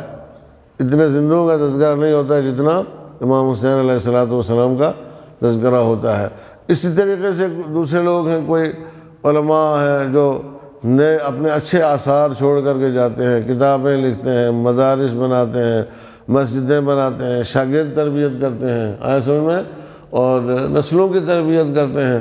اتنے زندوں کا تذکرہ نہیں ہوتا ہے جتنا امام حسین علیہ السلام کا تذکرہ ہوتا ہے۔ اسی طریقے سے دوسرے لوگ ہیں، کوئی علماء ہیں جو نئے اپنے اچھے آثار چھوڑ کر کے جاتے ہیں، کتابیں لکھتے ہیں، مدارس بناتے ہیں، مسجدیں بناتے ہیں، شاگرد تربیت کرتے ہیں، آیا سمجھ میں، اور نسلوں کی تربیت کرتے ہیں،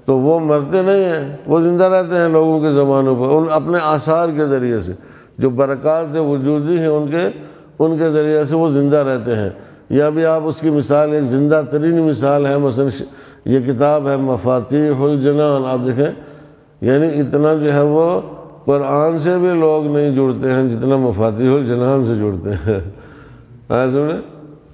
تو وہ مرتے نہیں ہیں، وہ زندہ رہتے ہیں لوگوں کے زمانوں پر، ان اپنے آثار کے ذریعے سے، جو برکات وجودی ہیں ان کے ذریعے سے وہ زندہ رہتے ہیں۔ یا بھی آپ اس کی مثال، ایک زندہ ترین مثال ہے، مثلا یہ کتاب ہے مفاتیح الجنان، آپ دیکھیں، یعنی اتنا جو ہے وہ قرآن سے بھی لوگ نہیں جڑتے ہیں جتنا مفاتیح الجنان سے جڑتے ہیں۔ سمجھے؟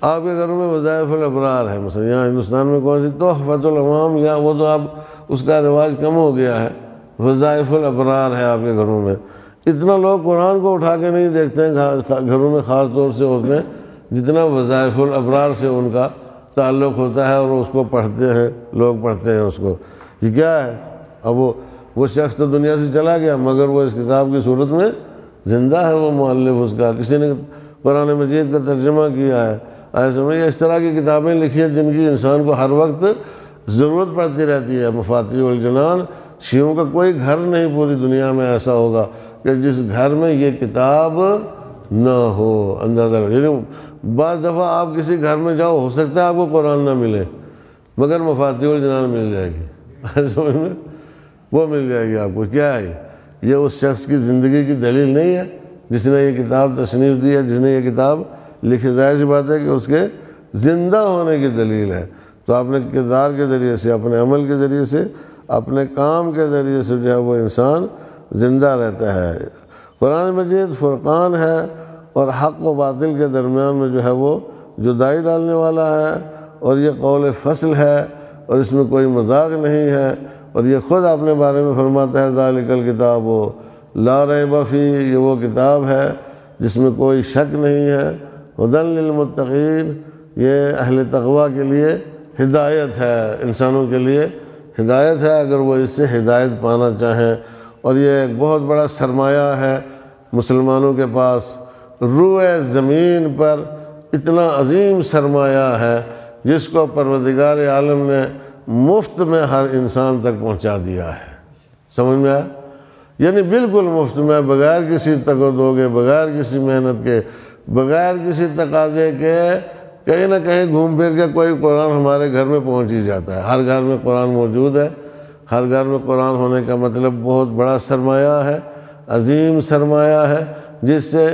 آپ کے گھروں میں وظائف الابرار ہے، مثلا یہاں ہندوستان میں کون سی تحفۃ العوام، یا وہ تو اب اس کا رواج کم ہو گیا ہے، وظائف الابرار ہے آپ کے گھروں میں۔ اتنا لوگ قرآن کو اٹھا کے نہیں دیکھتے ہیں گھروں میں، خاص طور سے عورتیں، جتنا وظائف الابرار سے ان کا تعلق ہوتا ہے، اور اس کو پڑھتے ہیں، لوگ پڑھتے ہیں اس کو۔ یہ کیا ہے؟ اب وہ شخص تو دنیا سے چلا گیا مگر وہ اس کتاب کی صورت میں زندہ ہے، وہ مؤلف اس کا، کسی نے قرآن مجید کا ترجمہ کیا ہے، ایسے میں اس طرح کی کتابیں لکھی ہیں جن کی انسان کو ہر وقت ضرورت پڑتی رہتی ہے۔ مفاتیح الجنان، شیعوں کا کوئی گھر نہیں پوری دنیا میں ایسا ہوگا کہ جس گھر میں یہ کتاب نہ ہو، اندازہ لگا۔ یعنی بعض دفعہ آپ کسی گھر میں جاؤ، ہو سکتا ہے آپ کو قرآن نہ ملے مگر مفاتیح الجنان مل جائے گی، سمجھ میں، وہ مل جائے گی آپ کو۔ کیا ہے یہ؟ اس شخص کی زندگی کی دلیل نہیں ہے جس نے یہ کتاب تصنیف دی ہے، جس نے یہ کتاب لکھی، ظاہر سی بات ہے کہ اس کے زندہ ہونے کی دلیل ہے۔ تو اپنے کردار کے ذریعے سے، اپنے عمل کے ذریعے سے، اپنے کام کے ذریعے سے جو ہے وہ انسان زندہ رہتا ہے۔ قرآن مجید فرقان ہے، اور حق و باطل کے درمیان میں جو ہے وہ جدائی ڈالنے والا ہے، اور یہ قول فصل ہے، اور اس میں کوئی مذاق نہیں ہے، اور یہ خود اپنے بارے میں فرماتا ہے ذالک الکتاب لا ریب فیہ، یہ وہ کتاب ہے جس میں کوئی شک نہیں ہے، ھدی للمتقین، یہ اہل تقوی کے لیے ہدایت ہے، انسانوں کے لیے ہدایت ہے اگر وہ اس سے ہدایت پانا چاہیں۔ اور یہ ایک بہت بڑا سرمایہ ہے مسلمانوں کے پاس، روئے زمین پر اتنا عظیم سرمایہ ہے جس کو پروردگار عالم نے مفت میں ہر انسان تک پہنچا دیا ہے۔ سمجھ میں آیا؟ یعنی بالکل مفت میں، بغیر کسی تگودو کے، بغیر کسی محنت کے، بغیر کسی تقاضے کے، کہیں نہ کہیں گھوم پھر کے کوئی قرآن ہمارے گھر میں پہنچ ہی جاتا ہے۔ ہر گھر میں قرآن موجود ہے۔ ہر گھر میں قرآن ہونے کا مطلب بہت بڑا سرمایہ ہے، عظیم سرمایہ ہے، جس سے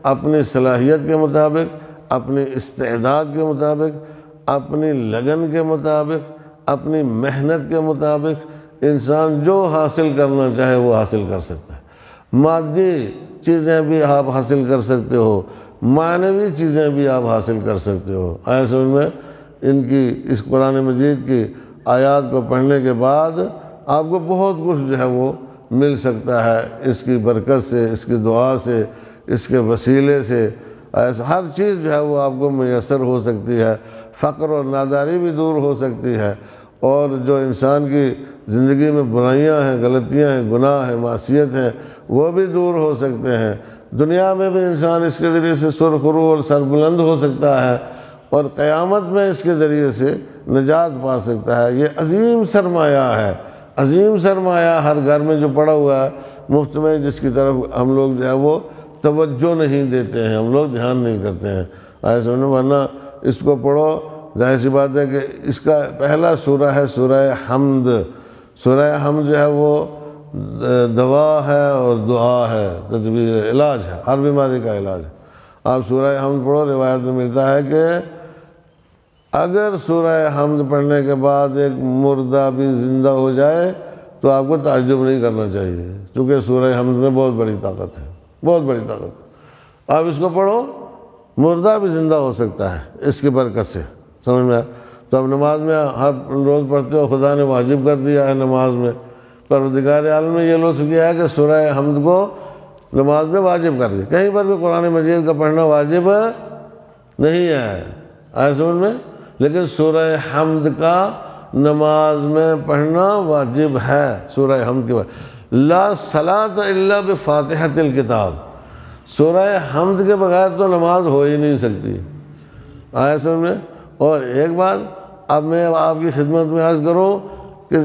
اپنی صلاحیت کے مطابق، اپنی استعداد کے مطابق، اپنی لگن کے مطابق، اپنی محنت کے مطابق انسان جو حاصل کرنا چاہے وہ حاصل کر سکتا ہے۔ مادی چیزیں بھی آپ حاصل کر سکتے ہو، معنوی چیزیں بھی آپ حاصل کر سکتے ہو۔ آیا سمجھ میں؟ ان کی اس قرآن مجید کی آیات کو پڑھنے کے بعد آپ کو بہت کچھ جو ہے وہ مل سکتا ہے، اس کی برکت سے، اس کی دعا سے، اس کے وسیلے سے ایسا ہر چیز جو ہے وہ آپ کو میسر ہو سکتی ہے۔ فقر اور ناداری بھی دور ہو سکتی ہے، اور جو انسان کی زندگی میں برائیاں ہیں، غلطیاں ہیں، گناہ ہیں، معصیت ہیں، وہ بھی دور ہو سکتے ہیں۔ دنیا میں بھی انسان اس کے ذریعے سے سرخرو اور سربلند ہو سکتا ہے، اور قیامت میں اس کے ذریعے سے نجات پا سکتا ہے۔ یہ عظیم سرمایہ ہے، عظیم سرمایہ ہر گھر میں جو پڑا ہوا ہے مفت میں، جس کی طرف ہم لوگ جو ہے وہ توجہ نہیں دیتے ہیں، ہم لوگ دھیان نہیں کرتے ہیں۔ ایسے ورنہ اس کو پڑھو، ظاہر سی بات ہے کہ اس کا پہلا سورہ ہے سورہ حمد۔ سورہ حمد جو ہے وہ دوا ہے اور دعا ہے، تدبیر، علاج ہے، ہر بیماری کا علاج ہے۔ آپ سورہ حمد پڑھو، روایت میں ملتا ہے کہ اگر سورہ حمد پڑھنے کے بعد ایک مردہ بھی زندہ ہو جائے تو آپ کو تعجب نہیں کرنا چاہیے، کیونکہ سورہ حمد میں بہت بڑی طاقت ہے، بہت بڑی طاقت ہے۔ آپ اس کو پڑھو، مردہ بھی زندہ ہو سکتا ہے اس کی برکت سے۔ سمجھ میں آیا؟ تو اب نماز میں ہر روز پڑھتے ہو، خدا نے واجب کر دیا ہے نماز میں، پروردگار عالم نے یہ لطف کیا ہے کہ سورہ حمد کو نماز میں واجب کر دیا۔ کہیں پر بھی قرآن مجید کا پڑھنا واجب نہیں ہے، آیا سمجھ میں؟ لیکن سورہ حمد کا نماز میں پڑھنا واجب ہے۔ سورہ حمد کے بعد لا صلاۃ الا بفاتحۃ الکتاب، سورہ حمد کے بغیر تو نماز ہو ہی نہیں سکتی، آیا سمجھ میں؟ اور ایک بات اب میں آپ کی خدمت میں عرض کروں کہ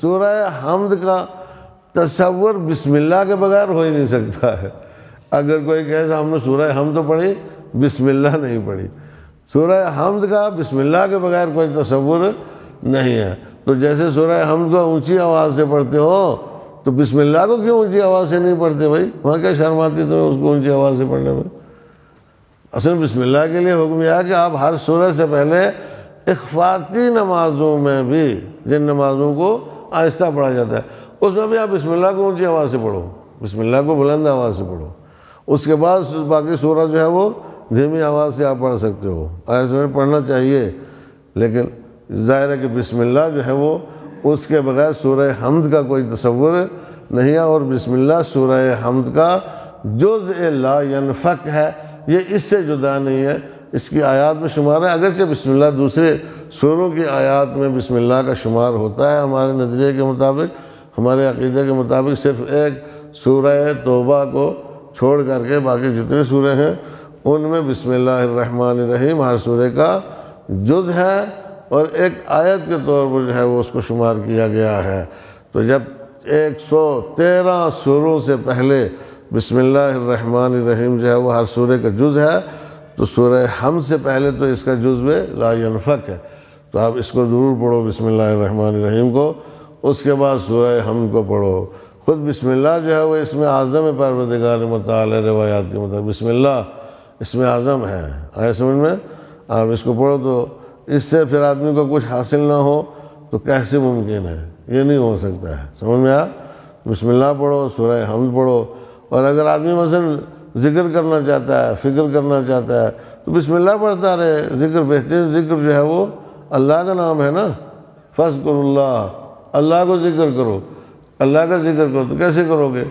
سورہ حمد کا تصور بسم اللہ کے بغیر ہو ہی نہیں سکتا ہے۔ اگر کوئی کہے ہم نے سورہ حمد تو پڑھی، بسم اللہ نہیں پڑھی، سورہ حمد کا بسم اللہ کے بغیر کوئی تصور نہیں ہے۔ تو جیسے سورہ حمد کو اونچی آواز سے پڑھتے ہو تو بسم اللہ کو کیوں اونچی آواز سے نہیں پڑھتے بھائی؟ وہاں کیا شرم آتی تمہیں اس کو اونچی آواز سے پڑھنے میں؟ اصل بسم اللہ کے لیے حکم یہ ہے کہ آپ ہر سورہ سے پہلے اخفاتی نمازوں میں بھی، جن نمازوں کو آہستہ پڑھا جاتا ہے، اس میں بھی آپ بسم اللہ کو اونچی آواز سے پڑھو، بسم اللہ کو بلند آواز سے پڑھو۔ اس کے بعد باقی سورہ جو ہے وہ دھیمی آواز سے آپ پڑھ سکتے ہو، ایسے میں پڑھنا چاہیے۔ لیکن ظاہر ہے کہ بسم اللہ جو ہے وہ اس کے بغیر سورہ حمد کا کوئی تصور نہیں ہے، اور بسم اللہ سورہ حمد کا جزء لا ینفک ہے، یہ اس سے جدا نہیں ہے، اس کی آیات میں شمار ہے۔ اگرچہ بسم اللہ دوسرے سوروں کی آیات میں بسم اللہ کا شمار ہوتا ہے، ہمارے نظریے کے مطابق، ہمارے عقیدے کے مطابق صرف ایک سورہ توبہ کو چھوڑ کر کے باقی جتنے سورے ہیں ان میں بسم اللہ الرحمن الرحیم ہر سورے کا جز ہے، اور ایک آیت کے طور پر جو ہے وہ اس کو شمار کیا گیا ہے۔ تو جب 113 سوروں سے پہلے بسم اللہ الرحمن الرحیم جو ہے وہ ہر سورے کا جز ہے، تو سورہ حمد سے پہلے تو اس کا جزو لا ینفک ہے۔ تو آپ اس کو ضرور پڑھو بسم اللہ الرحمن الرحیم کو، اس کے بعد سورہ حمد کو پڑھو۔ خود بسم اللہ جو ہے وہ اسم اعظم پروردگار متعال روایات کے مطابق بسم اللہ اسم اعظم ہے، آیا سمجھ میں؟ آپ اس کو پڑھو تو اس سے پھر آدمی کو کچھ حاصل نہ ہو تو کیسے ممکن ہے؟ یہ نہیں ہو سکتا ہے، سمجھ میں آیا؟ بسم اللہ پڑھو، سورہ حمد پڑھو، اور اگر آدمی مثلا ذکر کرنا چاہتا ہے، فکر کرنا چاہتا ہے تو بسم اللہ پڑھتا رہے۔ ذکر بہترین ذکر جو ہے وہ اللہ کا نام ہے نا، فاذکروا اللہ، اللہ کو ذکر کرو، اللہ کا ذکر کرو۔ تو کیسے کرو گے؟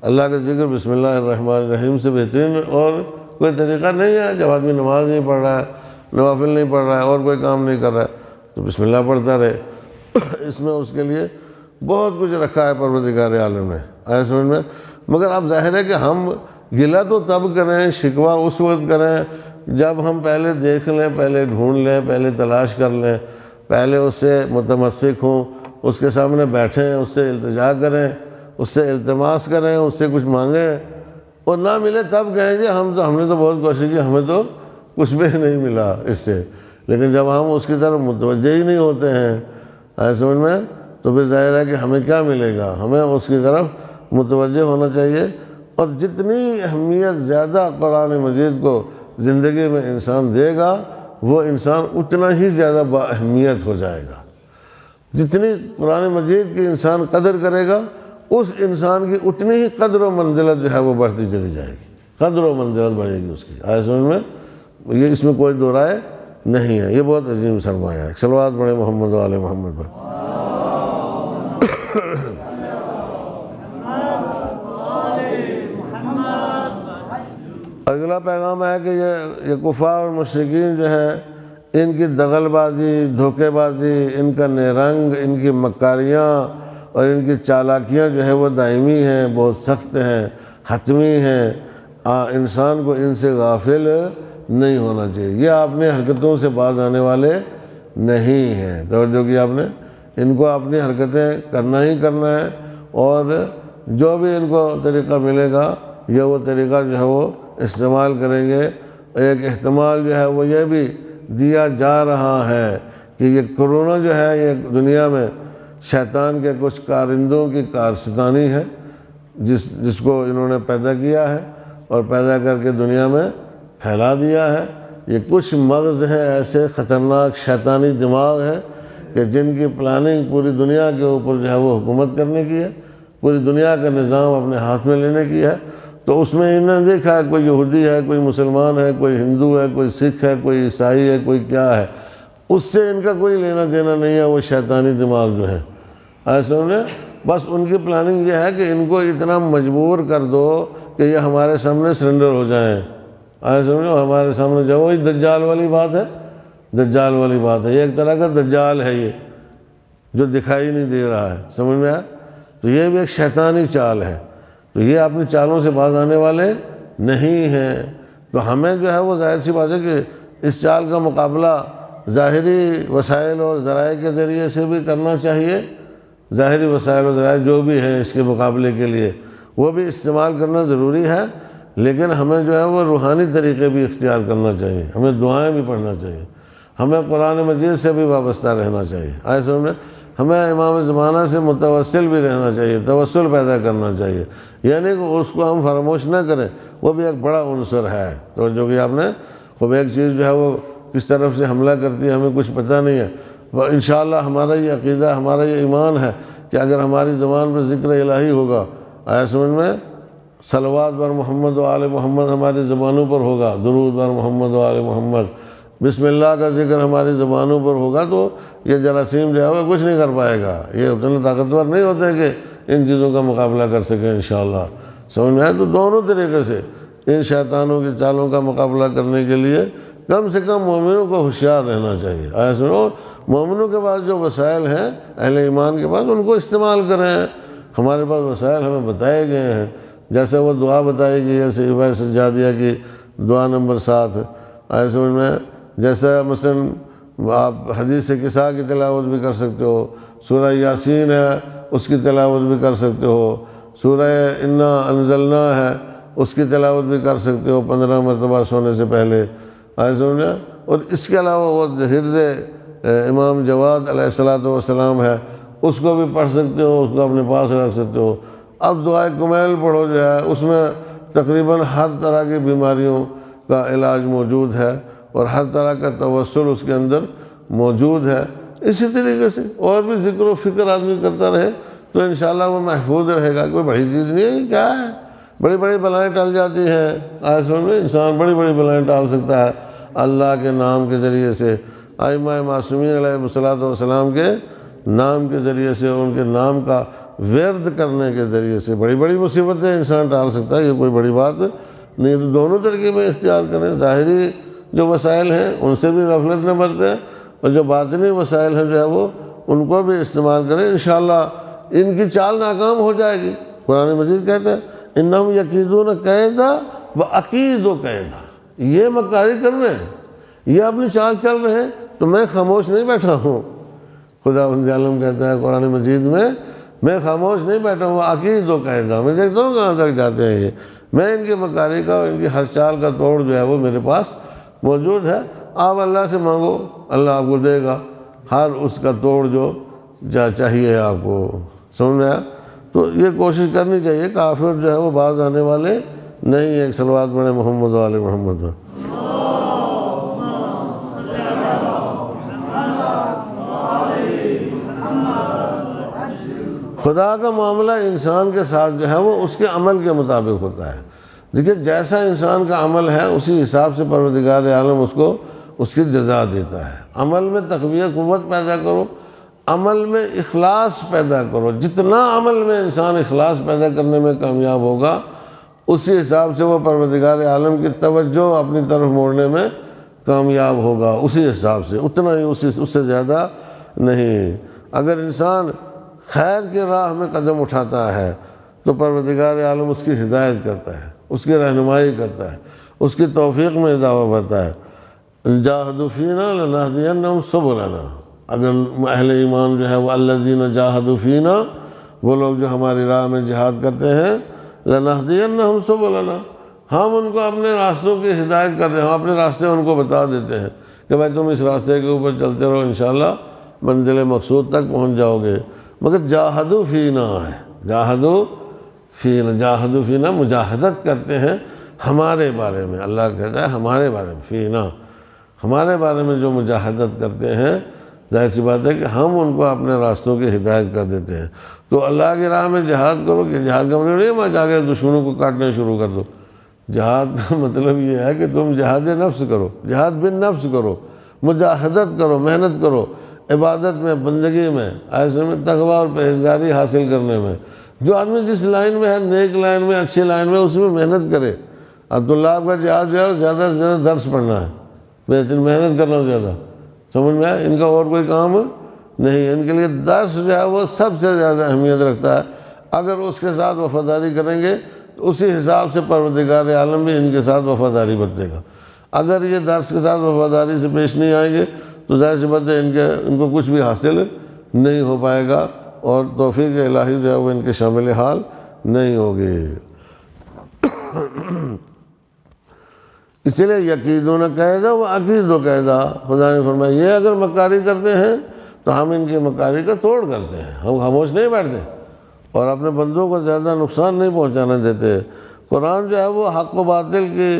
اللہ کا ذکر بسم اللہ الرحمن الرحیم سے بہترین اور کوئی طریقہ نہیں ہے۔ جب آدمی نماز نہیں پڑھ رہا ہے، نوافل نہیں پڑھ رہا ہے، اور کوئی کام نہیں کر رہا ہے تو بسم اللہ پڑھتا رہے۔ اس میں اس کے لیے بہت کچھ رکھا ہے پروردگار عالم نے، آیا سمجھ میں؟ مگر اب ظاہر ہے کہ ہم گلہ تو تب کریں، شکوہ اس وقت کریں جب ہم پہلے دیکھ لیں، پہلے ڈھونڈ لیں، پہلے تلاش کر لیں، پہلے اس سے متمسک ہوں، اس کے سامنے بیٹھیں، اس سے التجا کریں، اس سے التماس کریں، اس سے کچھ مانگیں، اور نہ ملے تب کہیں گے ہم نے تو بہت کوشش کی، ہمیں تو کچھ بھی نہیں ملا اس سے۔ لیکن جب ہم اس کی طرف متوجہ ہی نہیں ہوتے ہیں سمجھ میں، تو پھر ظاہر ہے کہ ہمیں کیا ملے گا؟ ہمیں اس کی طرف متوجہ ہونا چاہیے، اور جتنی اہمیت زیادہ قرآن مجید کو زندگی میں انسان دے گا، وہ انسان اتنا ہی زیادہ با اہمیت ہو جائے گا۔ جتنی قرآن مجید کی انسان قدر کرے گا، اس انسان کی اتنی ہی قدر و منزلت جو ہے وہ بڑھتی چلی جائے گی، قدر و منزلت بڑھے گی اس کی۔ آئے سمجھ میں؟ یہ اس میں کوئی دو رائے نہیں ہے، یہ بہت عظیم سرمایہ ہے۔ صلوات پڑھیں محمد و آل محمد پر۔ اگلا پیغام ہے کہ یہ کفار اور مشرکین جو ہیں، ان کی دغل بازی، دھوکے بازی، ان کا نیرنگ، ان کی مکاریاں اور ان کی چالاکیاں جو ہے وہ دائمی ہیں، بہت سخت ہیں، حتمی ہیں۔ انسان کو ان سے غافل نہیں ہونا چاہیے، یہ اپنی حرکتوں سے باز آنے والے نہیں ہیں۔ توجہ کی آپ نے، ان کو اپنی حرکتیں کرنا ہی کرنا ہے، اور جو بھی ان کو طریقہ ملے گا یہ وہ طریقہ جو ہے وہ استعمال کریں گے۔ ایک احتمال جو ہے وہ یہ بھی دیا جا رہا ہے کہ یہ کرونا جو ہے یہ دنیا میں شیطان کے کچھ کارندوں کی کارستانی ہے، جس کو انہوں نے پیدا کیا ہے اور پیدا کر کے دنیا میں پھیلا دیا ہے۔ یہ کچھ مغز ہیں ایسے خطرناک شیطانی دماغ ہیں کہ جن کی پلاننگ پوری دنیا کے اوپر جو ہے وہ حکومت کرنے کی ہے، پوری دنیا کا نظام اپنے ہاتھ میں لینے کی ہے۔ تو اس میں انہوں نے دیکھا ہے کوئی یہودی ہے، کوئی مسلمان ہے، کوئی ہندو ہے، کوئی سکھ ہے، کوئی عیسائی ہے، کوئی کیا ہے، اس سے ان کا کوئی لینا دینا نہیں ہے۔ وہ شیطانی دماغ جو ہے ایسے انہیں بس ان کی پلاننگ یہ ہے کہ ان کو اتنا مجبور کر دو کہ یہ ہمارے سامنے سرنڈر ہو جائیں۔ ایسے ہمارے سامنے جو وہی دجال والی بات ہے، دجال والی بات ہے، یہ ایک طرح کا دجال ہے یہ جو دکھائی نہیں دے رہا ہے، سمجھ میں آیا؟ تو یہ بھی ایک شیطانی چال ہے، تو یہ اپنی چالوں سے باز آنے والے نہیں ہیں۔ تو ہمیں جو ہے وہ ظاہر سی بات ہے کہ اس چال کا مقابلہ ظاہری وسائل اور ذرائع کے ذریعے سے بھی کرنا چاہیے۔ ظاہری وسائل اور ذرائع جو بھی ہیں اس کے مقابلے کے لیے وہ بھی استعمال کرنا ضروری ہے، لیکن ہمیں جو ہے وہ روحانی طریقے بھی اختیار کرنا چاہیے، ہمیں دعائیں بھی پڑھنا چاہیے، ہمیں قرآن مجید سے بھی وابستہ رہنا چاہیے۔ ایسے ہمیں امام زمانہ سے متوسل بھی رہنا چاہیے، توسل پیدا کرنا چاہیے، یعنی کہ اس کو ہم فراموش نہ کریں، وہ بھی ایک بڑا عنصر ہے۔ توجہ کی آپ نے، خوب ایک چیز جو ہے وہ کس طرف سے حملہ کرتی ہے ہمیں کچھ پتہ نہیں ہے۔ انشاءاللہ ہمارا یہ عقیدہ، ہمارا یہ ایمان ہے کہ اگر ہماری زبان پر ذکر الہی ہوگا، آیا سمجھ میں، صلوات بر محمد و آل محمد ہماری زبانوں پر ہوگا، درود بر محمد و آل محمد، بسم اللہ کا ذکر ہماری زبانوں پر ہوگا، تو یہ جراثیم جو ہے وہ کچھ نہیں کر پائے گا۔ یہ اتنے طاقتور نہیں ہوتے کہ ان چیزوں کا مقابلہ کر سکیں انشاءاللہ، سمجھ میں آئے؟ تو دونوں طریقے سے ان شیطانوں کی چالوں کا مقابلہ کرنے کے لیے کم سے کم مومنوں کو ہوشیار رہنا چاہیے۔ آیا سنو، مومنوں کے پاس جو وسائل ہیں، اہل ایمان کے پاس، ان کو استعمال کریں۔ ہمارے پاس وسائل ہمیں بتائے گئے ہیں، جیسے وہ دعا بتائی گئی ہے صحیفہ سجادیہ کی دعا نمبر 7، آیا سمجھ میں، جیسا مثلا آپ حدیث کسا کی تلاوت بھی کر سکتے ہو، سورہ یاسین ہے اس کی تلاوت بھی کر سکتے ہو، سورہ انا انزلنا ہے اس کی تلاوت بھی کر سکتے ہو 15 مرتبہ سونے سے پہلے، آیا سمجھ میں۔ اور اس کے علاوہ وہ حرز امام جواد علیہ السلام ہے، اس کو بھی پڑھ سکتے ہو، اس کو اپنے پاس رکھ سکتے ہو۔ اب دعائے کمیل پڑھو جو ہے، اس میں تقریباً ہر طرح کی بیماریوں کا علاج موجود ہے اور ہر طرح کا توسل اس کے اندر موجود ہے۔ اسی طریقے سے اور بھی ذکر و فکر آدمی کرتا رہے تو انشاءاللہ وہ محفوظ رہے گا۔ کوئی بڑی چیز نہیں ہے، کیا ہے، بڑی بڑی بلائیں ٹل جاتی ہیں۔ آج میں انسان بڑی بڑی بلائیں ٹال سکتا ہے اللہ کے نام کے ذریعے سے، ائمہ معصومین علیہ السلام کے نام کے ذریعے سے، ان کے نام کا ورد کرنے کے ذریعے سے بڑی بڑی مصیبتیں انسان ٹال سکتا ہے۔ یہ کوئی بڑی بات نہیں، تو دونوں طریقے میں اختیار کریں۔ ظاہری جو وسائل ہیں ان سے بھی غفلت نہ برتیں، اور جو باطنی وسائل ہیں جو ہے وہ ان کو بھی استعمال کریں۔ انشاءاللہ ان کی چال ناکام ہو جائے گی۔ قرآن مجید کہتے ہیں انہم یکیدون کیدا واکید کیدا، یہ مکاری کر رہے ہیں، یہ اپنی چال چل رہے ہیں، تو میں خاموش نہیں بیٹھا ہوں۔ خدا بند عالم کہتا ہے قرآن مجید میں خاموش نہیں بیٹھا ہوں، عقید و قاعدہ، میں دیکھتا ہوں کہاں تک جاتے ہیں یہ، میں ان کی مکاری کا اور ان کی ہر چال کا توڑ جو ہے وہ میرے پاس موجود ہے۔ آپ اللہ سے مانگو، اللہ آپ کو دے گا ہر اس کا توڑ جو چاہیے آپ کو، سمجھ میں آیا؟ تو یہ کوشش کرنی چاہیے، کافر جو ہے وہ باز آنے والے نہیں۔ ایک صلوات پڑھیں محمد و آل محمد پر۔ خدا کا معاملہ انسان کے ساتھ جو ہے وہ اس کے عمل کے مطابق ہوتا ہے۔ دیکھیے جیسا انسان کا عمل ہے اسی حساب سے پروردگار عالم اس کو اس کی جزا دیتا ہے۔ عمل میں تقویت قوت پیدا کرو، عمل میں اخلاص پیدا کرو، جتنا عمل میں انسان اخلاص پیدا کرنے میں کامیاب ہوگا اسی حساب سے وہ پروردگار عالم کی توجہ اپنی طرف موڑنے میں کامیاب ہوگا، اسی حساب سے، اتنا ہی، اس سے زیادہ نہیں۔ اگر انسان خیر کی راہ میں قدم اٹھاتا ہے تو پروردگار عالم اس کی ہدایت کرتا ہے، اس کی رہنمائی کرتا ہے، اس کی توفیق میں اضافہ کرتا ہے۔ جاہدوا فینا لنہدینہم سبلنا، اگر اہل ایمان جو ہے وہ الذین جاہدوا فینا، وہ لوگ جو ہماری راہ میں جہاد کرتے ہیں، لنہدینہم سبلنا، ہم ان کو اپنے راستوں کی ہدایت کر رہے ہیں، ہم اپنے راستے ان کو بتا دیتے ہیں کہ بھائی تم اس راستے کے اوپر چلتے رہو، انشاءاللہ منزل مقصود تک پہنچ جاؤ گے۔ مگر جاہدوا فینا ہے، جاہدوا فینا مجاہدت کرتے ہیں ہمارے بارے میں، اللہ کہتا ہے ہمارے بارے میں، فینا ہمارے بارے میں جو مجاہدت کرتے ہیں، ظاہر سی بات ہے کہ ہم ان کو اپنے راستوں کی ہدایت کر دیتے ہیں۔ تو اللہ کی راہ میں جہاد کرو، کہ جہاد کا مطلب نہیں میں جا کے دشمنوں کو کاٹنے شروع کر دو، جہاد کا مطلب یہ ہے کہ تم جہاد نفس کرو، جہاد بن نفس کرو، مجاہدت کرو، محنت کرو، عبادت میں، بندگی میں، ایسے میں تقوی اور پرہیزگاری حاصل کرنے میں۔ جو آدمی جس لائن میں ہے، نیک لائن میں، اچھی لائن میں، اس میں محنت کرے۔ عبداللہ کا جہاد جو ہے زیادہ سے زیادہ درس پڑھنا ہے، بہترین محنت کرنا زیادہ، سمجھ میں آیا؟ ان کا اور کوئی کام نہیں، ان کے لیے درس جو ہے وہ سب سے زیادہ اہمیت رکھتا ہے۔ اگر اس کے ساتھ وفاداری کریں گے تو اسی حساب سے پروردگار عالم بھی ان کے ساتھ وفاداری برتے گا۔ اگر یہ درس کے ساتھ وفاداری سے پیش نہیں آئیں گے تو ظاہر سی بات ہے ان کو کچھ بھی حاصل نہیں ہو پائے گا، اور توفیق الہی جو ہے وہ ان کے شامل حال نہیں ہوگی۔ اس لیے یکیدون کیدا و عقید و قیدا، خدا نے فرمایا یہ اگر مکاری کرتے ہیں تو ہم ان کی مکاری کا توڑ کرتے ہیں، ہم خاموش نہیں بیٹھتے اور اپنے بندوں کو زیادہ نقصان نہیں پہنچانے دیتے۔ قرآن جو ہے وہ حق و باطل کی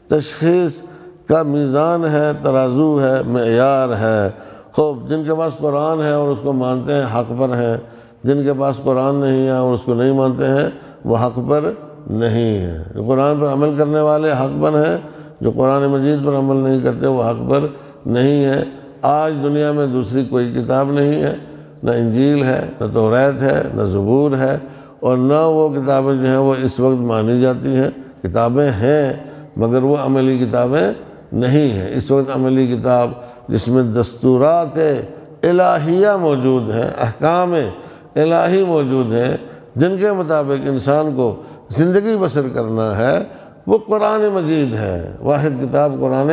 تشخیص کا میزان ہے، ترازو ہے، معیار ہے۔ خوب جن کے پاس قرآن ہے اور اس کو مانتے ہیں حق پر ہیں، جن کے پاس قرآن نہیں ہے اور اس کو نہیں مانتے ہیں وہ حق پر نہیں ہے۔ جو قرآن پر عمل کرنے والے حق پر ہیں، جو قرآن مجید پر عمل نہیں کرتے وہ حق پر نہیں ہے۔ آج دنیا میں دوسری کوئی کتاب نہیں ہے، نہ انجیل ہے، نہ توریت ہے، نہ زبور ہے، اور نہ وہ کتابیں جو ہیں وہ اس وقت مانی جاتی ہیں۔ کتابیں ہیں مگر وہ عملی کتابیں نہیں ہیں۔ اس وقت عملی کتاب جس میں دستورات الہیہ موجود ہیں، احکام الہی موجود ہیں، جن کے مطابق انسان کو زندگی بسر کرنا ہے، وہ قرآن مجید ہے۔ واحد کتاب قرآن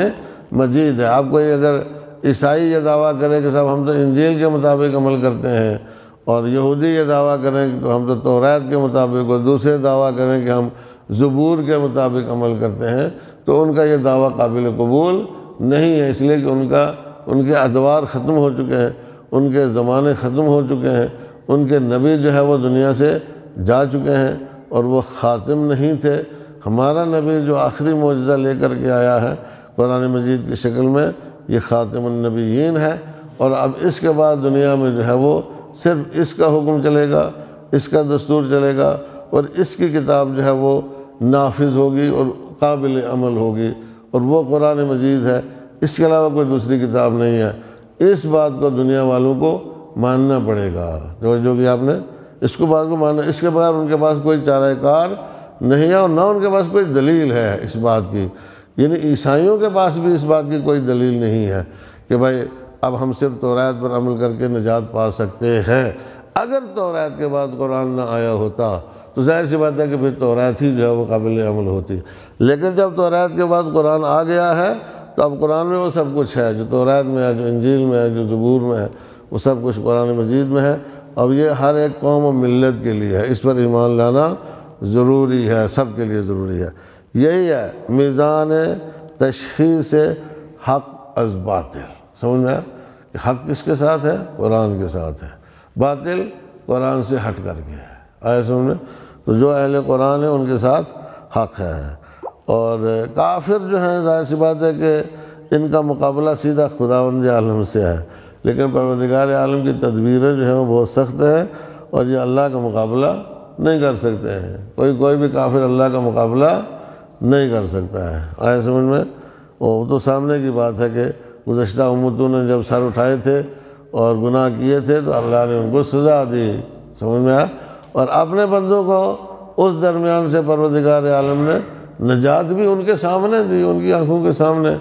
مجید ہے۔ آپ کوئی اگر عیسائی یہ دعویٰ کرے کہ صاحب ہم تو انجیل کے مطابق عمل کرتے ہیں، اور یہودی یہ دعویٰ کریں کہ ہم تو توریت کے مطابق، اور دوسرے دعویٰ کریں کہ ہم زبور کے مطابق عمل کرتے ہیں، تو ان کا یہ دعویٰ قابل قبول نہیں ہے، اس لیے کہ ان کے ادوار ختم ہو چکے ہیں، ان کے زمانے ختم ہو چکے ہیں، ان کے نبی جو ہے وہ دنیا سے جا چکے ہیں اور وہ خاتم نہیں تھے۔ ہمارا نبی جو آخری معجزہ لے کر کے آیا ہے قرآن مجید کی شکل میں، یہ خاتم النبیین ہے، اور اب اس کے بعد دنیا میں جو ہے وہ صرف اس کا حکم چلے گا، اس کا دستور چلے گا، اور اس کی کتاب جو ہے وہ نافذ ہوگی اور قابل عمل ہوگی، اور وہ قرآن مجید ہے، اس کے علاوہ کوئی دوسری کتاب نہیں ہے۔ اس بات کو دنیا والوں کو ماننا پڑے گا، جو کہ آپ نے اس کو بات کو ماننا، اس کے بغیر ان کے پاس کوئی چارہ کار نہیں ہے، اور نہ ان کے پاس کوئی دلیل ہے اس بات کی۔ یعنی عیسائیوں کے پاس بھی اس بات کی کوئی دلیل نہیں ہے کہ بھائی اب ہم صرف توریت پر عمل کر کے نجات پا سکتے ہیں۔ اگر توریت کے بعد قرآن نہ آیا ہوتا تو ظاہر سی بات ہے کہ پھر تورات ہی جو ہے وہ قابل عمل ہوتی ہے۔ لیکن جب تورات کے بعد قرآن آ گیا ہے تو اب قرآن میں وہ سب کچھ ہے جو تورات میں ہے، جو انجیل میں ہے، جو زبور میں ہے، وہ سب کچھ قرآن مجید میں ہے۔ اب یہ ہر ایک قوم و ملت کے لیے ہے، اس پر ایمان لانا ضروری ہے، سب کے لیے ضروری ہے۔ یہی ہے میزان تشخیص حق از باطل، سمجھ میں آیا کہ حق کس کے ساتھ ہے؟ قرآن کے ساتھ ہے، باطل قرآن سے ہٹ کر کے ہے، آیا سمجھ میں؟ تو جو اہل قرآن ہے ان کے ساتھ حق ہے، اور کافر جو ہیں ظاہر سی بات ہے کہ ان کا مقابلہ سیدھا خداوند عالم سے ہے، لیکن پروردگار عالم کی تدبیریں جو ہیں وہ بہت سخت ہیں اور یہ اللہ کا مقابلہ نہیں کر سکتے ہیں، کوئی بھی کافر اللہ کا مقابلہ نہیں کر سکتا ہے، آیا سمجھ میں؟ وہ تو سامنے کی بات ہے کہ گزشتہ امتوں نے جب سر اٹھائے تھے اور گناہ کیے تھے تو اللہ نے ان کو سزا دی، سمجھ میں آیا؟ اور اپنے بندوں کو اس درمیان سے پروردگار عالم نے نجات بھی ان کے سامنے دی، ان کی آنکھوں کے سامنے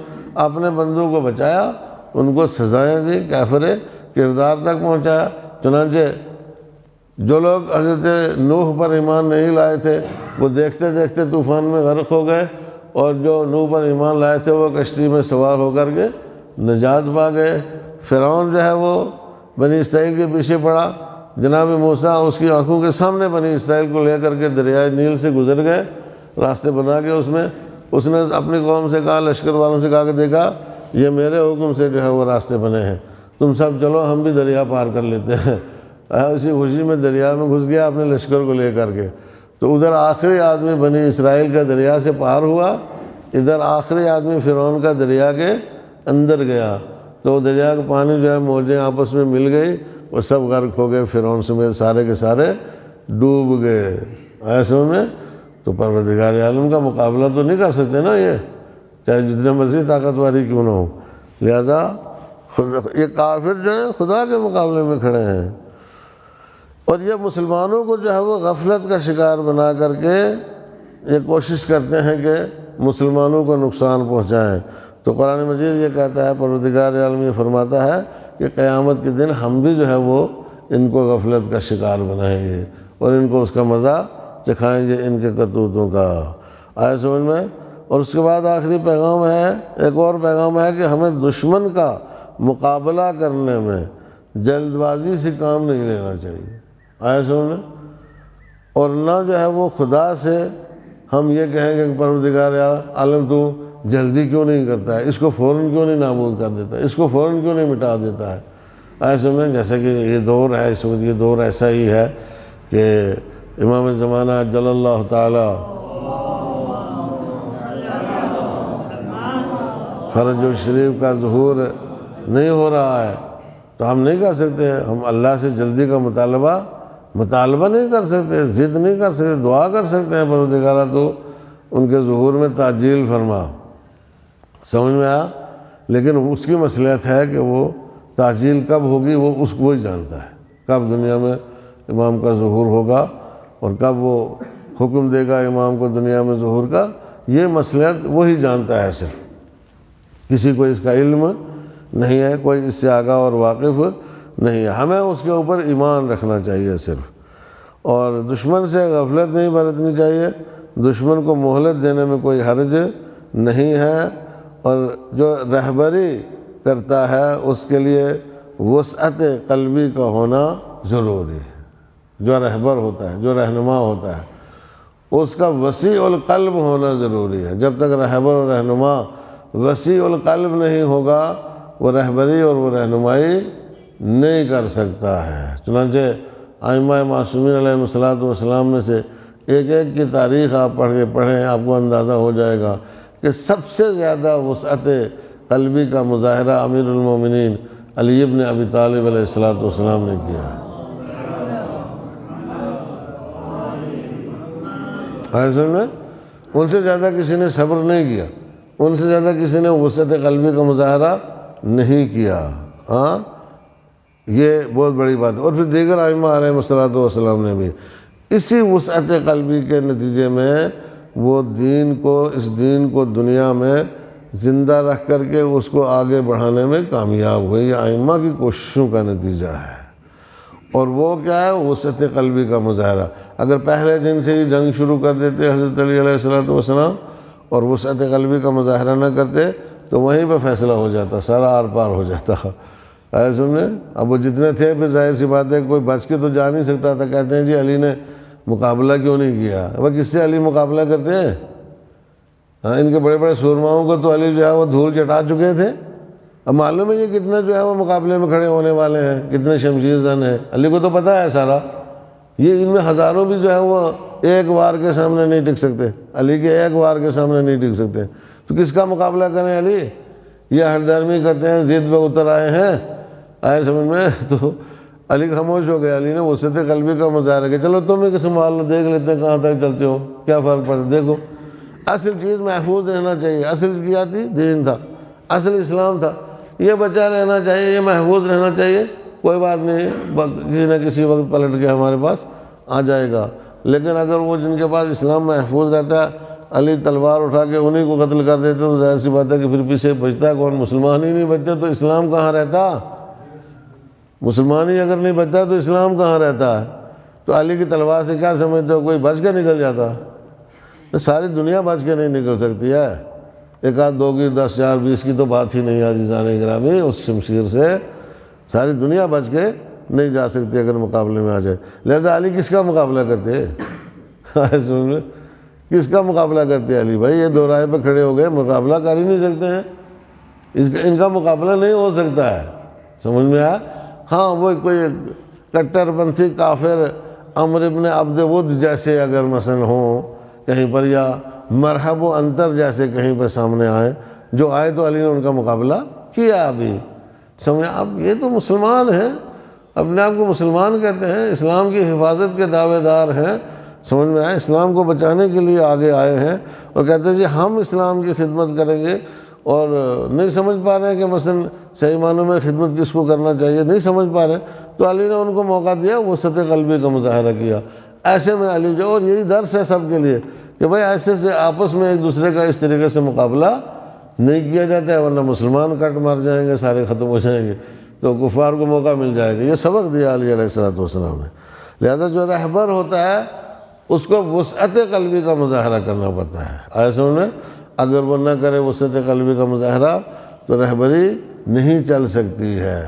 اپنے بندوں کو بچایا، ان کو سزائیں دی، کافر کردار تک پہنچایا۔ چنانچہ جو لوگ حضرت نوح پر ایمان نہیں لائے تھے وہ دیکھتے دیکھتے طوفان میں غرق ہو گئے، اور جو نوح پر ایمان لائے تھے وہ کشتی میں سوار ہو کر کے نجات پا گئے۔ فرعون جو ہے وہ بنی اسرائیل کے پیچھے پڑا، جناب موسیٰ اس کی آنکھوں کے سامنے بنی اسرائیل کو لے کر کے دریائے نیل سے گزر گئے، راستے بنا کے اس نے اپنی قوم سے کہا، لشکر والوں سے کہا کہ دیکھا یہ میرے حکم سے جو ہے وہ راستے بنے ہیں، تم سب چلو ہم بھی دریا پار کر لیتے ہیں۔ اسی خوشی میں دریا میں گھس گیا اپنے لشکر کو لے کر کے، تو ادھر آخری آدمی بنی اسرائیل کا دریا سے پار ہوا، ادھر آخری آدمی فرعون کا دریا کے اندر گیا، تو دریا کا پانی جو ہے موجیں آپس میں مل گئی، وہ سب غرق ہو گئے، فرعون سمیت سارے کے سارے ڈوب گئے، ایسے میں۔ تو پروردگار عالم کا مقابلہ تو نہیں کر سکتے نا یہ، چاہے جتنے مرضی طاقتوری کیوں نہ ہو، لہذا یہ کافر جو ہیں خدا کے مقابلے میں کھڑے ہیں، اور یہ مسلمانوں کو جو ہے وہ غفلت کا شکار بنا کر کے یہ کوشش کرتے ہیں کہ مسلمانوں کو نقصان پہنچائیں۔ تو قرآن مجید یہ کہتا ہے، پروردگار عالم یہ فرماتا ہے کہ قیامت کے دن ہم بھی جو ہے وہ ان کو غفلت کا شکار بنائیں گے اور ان کو اس کا مزہ چکھائیں گے ان کے کرتوتوں کا، آیا سمجھ میں؟ اور اس کے بعد آخری پیغام ہے، ایک اور پیغام ہے کہ ہمیں دشمن کا مقابلہ کرنے میں جلد بازی سے کام نہیں لینا چاہیے، آیا سمجھ میں؟ اور نہ جو ہے وہ خدا سے ہم یہ کہیں گے کہ پروردگار عالم تو جلدی کیوں نہیں کرتا ہے، اس کو فوراً کیوں نہیں نابود کر دیتا ہے، اس کو فوراً کیوں نہیں مٹا دیتا ہے، ایسے میں جیسے کہ یہ دور ہے، اس وقت یہ دور ایسا ہی ہے کہ امام زمانہ جل اللہ تعالی فرج و شریف کا ظہور نہیں ہو رہا ہے، تو ہم نہیں کر سکتے، ہم اللہ سے جلدی کا مطالبہ نہیں کر سکتے، ضد نہیں کر سکتے، دعا کر سکتے ہیں پروردگارہ تو ان کے ظہور میں تعجیل فرما، سمجھ میں آیا؟ لیکن اس کی مصلحت ہے کہ وہ تعجیل کب ہوگی وہ اس کو ہی جانتا ہے، کب دنیا میں امام کا ظہور ہوگا اور کب وہ حکم دے گا امام کو دنیا میں ظہور کا، یہ مصلحت وہی جانتا ہے، صرف کسی کو اس کا علم نہیں ہے، کوئی اس سے آگاہ اور واقف نہیں ہے، ہمیں اس کے اوپر ایمان رکھنا چاہیے صرف، اور دشمن سے غفلت نہیں برتنی چاہیے، دشمن کو مہلت دینے میں کوئی حرج نہیں ہے، اور جو رہبری کرتا ہے اس کے لیے وسعت قلبی کا ہونا ضروری ہے، جو رہبر ہوتا ہے، جو رہنما ہوتا ہے اس کا وسیع القلب ہونا ضروری ہے، جب تک رہبر اور رہنما وسیع القلب نہیں ہوگا وہ رہبری اور وہ رہنمائی نہیں کر سکتا ہے۔ چنانچہ ائمہ معصومین علیہ السلام میں سے ایک ایک کی تاریخ آپ پڑھیں آپ کو اندازہ ہو جائے گا کہ سب سے زیادہ وسعت قلبی کا مظاہرہ امیر المومنین علی ابن ابی طالب علیہ السلام نے کیا ہے، ایسے میں ان سے زیادہ کسی نے صبر نہیں کیا، ان سے زیادہ کسی نے وسعت قلبی کا مظاہرہ نہیں کیا، ہاں یہ بہت بڑی بات ہے۔ اور پھر دیگر ائمہ علیہ السلام نے بھی اسی وسعت قلبی کے نتیجے میں وہ اس دین کو دنیا میں زندہ رکھ کر کے اس کو آگے بڑھانے میں کامیاب ہوئے، یہ ائمہ کی کوششوں کا نتیجہ ہے، اور وہ کیا ہے؟ وسعت قلبی کا مظاہرہ۔ اگر پہلے دن سے ہی جنگ شروع کر دیتے حضرت علی علیہ السلام اور وسعت قلبی کا مظاہرہ نہ کرتے تو وہیں پہ فیصلہ ہو جاتا، سارا آر پار ہو جاتا۔ سننے اب وہ جتنے تھے پھر ظاہر سی بات ہے کوئی بچ کے تو جا نہیں سکتا تھا۔ کہتے ہیں جی علی نے مقابلہ کیوں نہیں کیا؟ وہ کس سے علی مقابلہ کرتے ہیں؟ ان کے بڑے بڑے سورماؤں کو تو علی جو ہے وہ دھول چٹا چکے تھے۔ اب معلوم ہے یہ کتنے جو ہے وہ مقابلے میں کھڑے ہونے والے ہیں، کتنے شمشیر زن ہیں، علی کو تو پتہ ہے سارا۔ یہ ان میں ہزاروں بھی جو ہے وہ ایک وار کے سامنے نہیں ٹک سکتے، علی کے ایک وار کے سامنے نہیں ٹک سکتے، تو کس کا مقابلہ کریں علی؟ یہ ہر درمی کرتے ہیں، ضد پہ اتر آئے ہیں، آئے سمجھ میں؟ تو علی خاموش ہو گئے۔ علی نے وسعت قلبی کا مظاہرہ کیا، چلو تم ہی سنبھال لو، دیکھ لیتے ہیں کہاں تک چلتے ہو، کیا فرق پڑتا۔ دیکھو اصل چیز محفوظ رہنا چاہیے، اصل کیا تھی؟ دین تھا، اصل اسلام تھا، یہ بچا رہنا چاہیے، یہ محفوظ رہنا چاہیے، کوئی بات نہیں، کسی نہ کسی وقت پلٹ کے ہمارے پاس آ جائے گا۔ لیکن اگر وہ جن کے پاس اسلام محفوظ رہتا ہے علی تلوار اٹھا کے انہیں کو قتل کر دیتے تو ظاہر سی بات ہے کہ پھر پیچھے بچتا ہے کون؟ مسلمان ہی نہیں بچتے تو اسلام کہاں رہتا؟ مسلمان ہی اگر نہیں بچتا تو اسلام کہاں رہتا ہے؟ تو علی کی تلوار سے کیا سمجھتے ہو کوئی بچ کے نکل جاتا؟ ساری دنیا بچ کے نہیں نکل سکتی ہے، ایک آدھ دو کی 10 4 20 کی تو بات ہی نہیں عزیزان گرامی، اس شمشیر سے ساری دنیا بچ کے نہیں جا سکتی اگر مقابلے میں آ جائے۔ لہذا علی کس کا مقابلہ کرتے؟ کس کا مقابلہ کرتے علی بھائی؟ یہ دو رائے پہ کھڑے ہو گئے، مقابلہ کر ہی نہیں سکتے ہیں، ان کا مقابلہ نہیں ہو سکتا ہے، سمجھ میں آیا؟ ہاں وہ کوئی کٹر پنتھی کافر عمرو ابن عبد ود جیسے اگر مثلا ہوں کہیں پر، یا مرحب و انتر جیسے کہیں پر سامنے آئے، جو آئے تو علی نے ان کا مقابلہ کیا۔ ابھی سمجھے؟ اب یہ تو مسلمان ہیں، اپنے آپ کو مسلمان کہتے ہیں، اسلام کی حفاظت کے دعوے دار ہیں، سمجھ میں آئے؟ اسلام کو بچانے کے لیے آگے آئے ہیں اور کہتے ہیں جی ہم اسلام کی خدمت کریں گے، اور نہیں سمجھ پا رہے ہیں کہ مثلا صحیح معنوں میں خدمت کس کو کرنا چاہیے، نہیں سمجھ پا رہے تو علی نے ان کو موقع دیا، وسعت قلبی کا مظاہرہ کیا۔ ایسے میں علی جو، اور یہی درس ہے سب کے لیے کہ بھائی ایسے سے آپس میں ایک دوسرے کا اس طریقے سے مقابلہ نہیں کیا جاتا ہے، ورنہ مسلمان کٹ مر جائیں گے، سارے ختم ہو جائیں گے، تو کفار کو موقع مل جائے گا۔ یہ سبق دیا علی علیہ السلام نے۔ لہذا جو رہبر ہوتا ہے اس کو وسعت قلبی کا مظاہرہ کرنا پڑتا ہے، ایسے میں اگر وہ نہ کرے وسعت قلبی کا مظاہرہ تو رہبری نہیں چل سکتی ہے،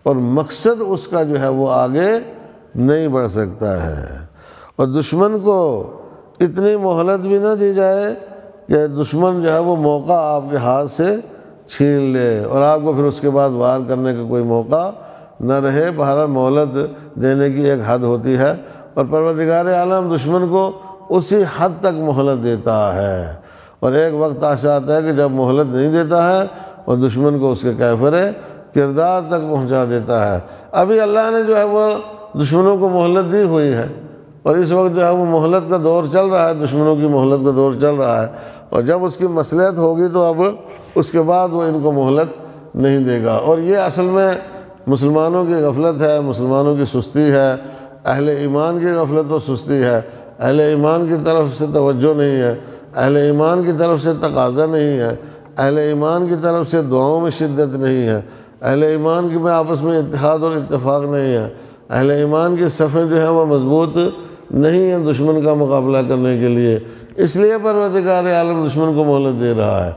اور مقصد اس کا جو ہے وہ آگے نہیں بڑھ سکتا ہے۔ اور دشمن کو اتنی مہلت بھی نہ دی جائے کہ دشمن جو ہے وہ موقع آپ کے ہاتھ سے چھین لے اور آپ کو پھر اس کے بعد وار کرنے کا کوئی موقع نہ رہے۔ بہرحال مہلت دینے کی ایک حد ہوتی ہے، اور پروردگار عالم دشمن کو اسی حد تک مہلت دیتا ہے، اور ایک وقت ایسا آتا ہے کہ جب مہلت نہیں دیتا ہے اور دشمن کو اس کے کیفر کردار تک پہنچا دیتا ہے۔ ابھی اللہ نے جو ہے وہ دشمنوں کو مہلت دی ہوئی ہے، اور اس وقت جو ہے وہ مہلت کا دور چل رہا ہے، دشمنوں کی مہلت کا دور چل رہا ہے، اور جب اس کی مصلحت ہوگی تو اب اس کے بعد وہ ان کو مہلت نہیں دے گا۔ اور یہ اصل میں مسلمانوں کی غفلت ہے، مسلمانوں کی سستی ہے، اہل ایمان کی غفلت و سستی ہے، اہل ایمان کی طرف سے توجہ نہیں ہے، اہل ایمان کی طرف سے تقاضا نہیں ہے، اہل ایمان کی طرف سے دعاؤں میں شدت نہیں ہے، اہل ایمان کی میں آپس میں اتحاد اور اتفاق نہیں ہے، اہل ایمان کی صفیں جو ہیں وہ مضبوط نہیں ہیں دشمن کا مقابلہ کرنے کے لیے، اس لیے پروردگار عالم دشمن کو مہلت دے رہا ہے۔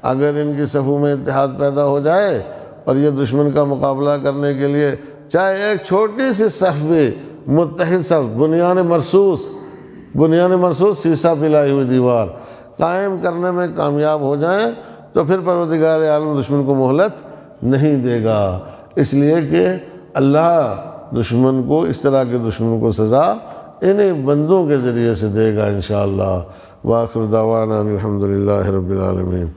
اگر ان کی صفوں میں اتحاد پیدا ہو جائے اور یہ دشمن کا مقابلہ کرنے کے لیے چاہے ایک چھوٹی سی صف بھی متحد صف، بنیان مرصوص سیسا پلائی ہوئی دیوار قائم کرنے میں کامیاب ہو جائیں تو پھر پروردگار عالم دشمن کو مہلت نہیں دے گا، اس لیے کہ اللہ دشمن کو، اس طرح کے دشمن کو سزا انہیں بندوں کے ذریعے سے دے گا انشاءاللہ۔ وآخر دعوانا الحمدللہ رب العالمین۔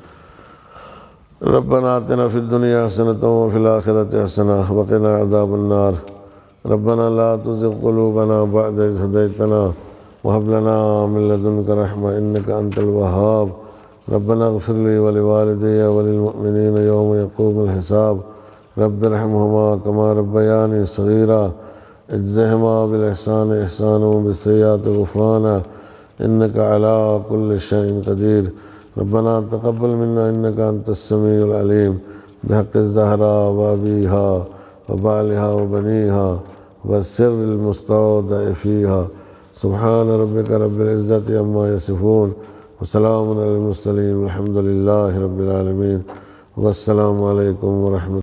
ربنا آتنا فی الدنیا حسنۃ وفی الآخرۃ حسنہ وقنا عذاب النار۔ ربنا لا تزغ قلوبنا بعد إذ هديتنا وهب لنا من لدنك رحمة إنك أنت الوهاب۔ ربنا اغفر لي ولوالدي وللمؤمنين يوم يقوم الحساب۔ رب ارحمهما كما ربياني صغيرا اجزهما بالإحسان إحسانا وبالسيئات غفرانا إنك على كل شيء قدير۔ ربنا تقبل منا إنك أنت السميع العليم بحق الزهراء وأبيها وبالها وبنيها والسر المستودع فيها سبحان ربک رب العزت عما یصفون وسلام علی المرسلین والحمد للہ رب العالمین والسلام علیکم ورحمۃ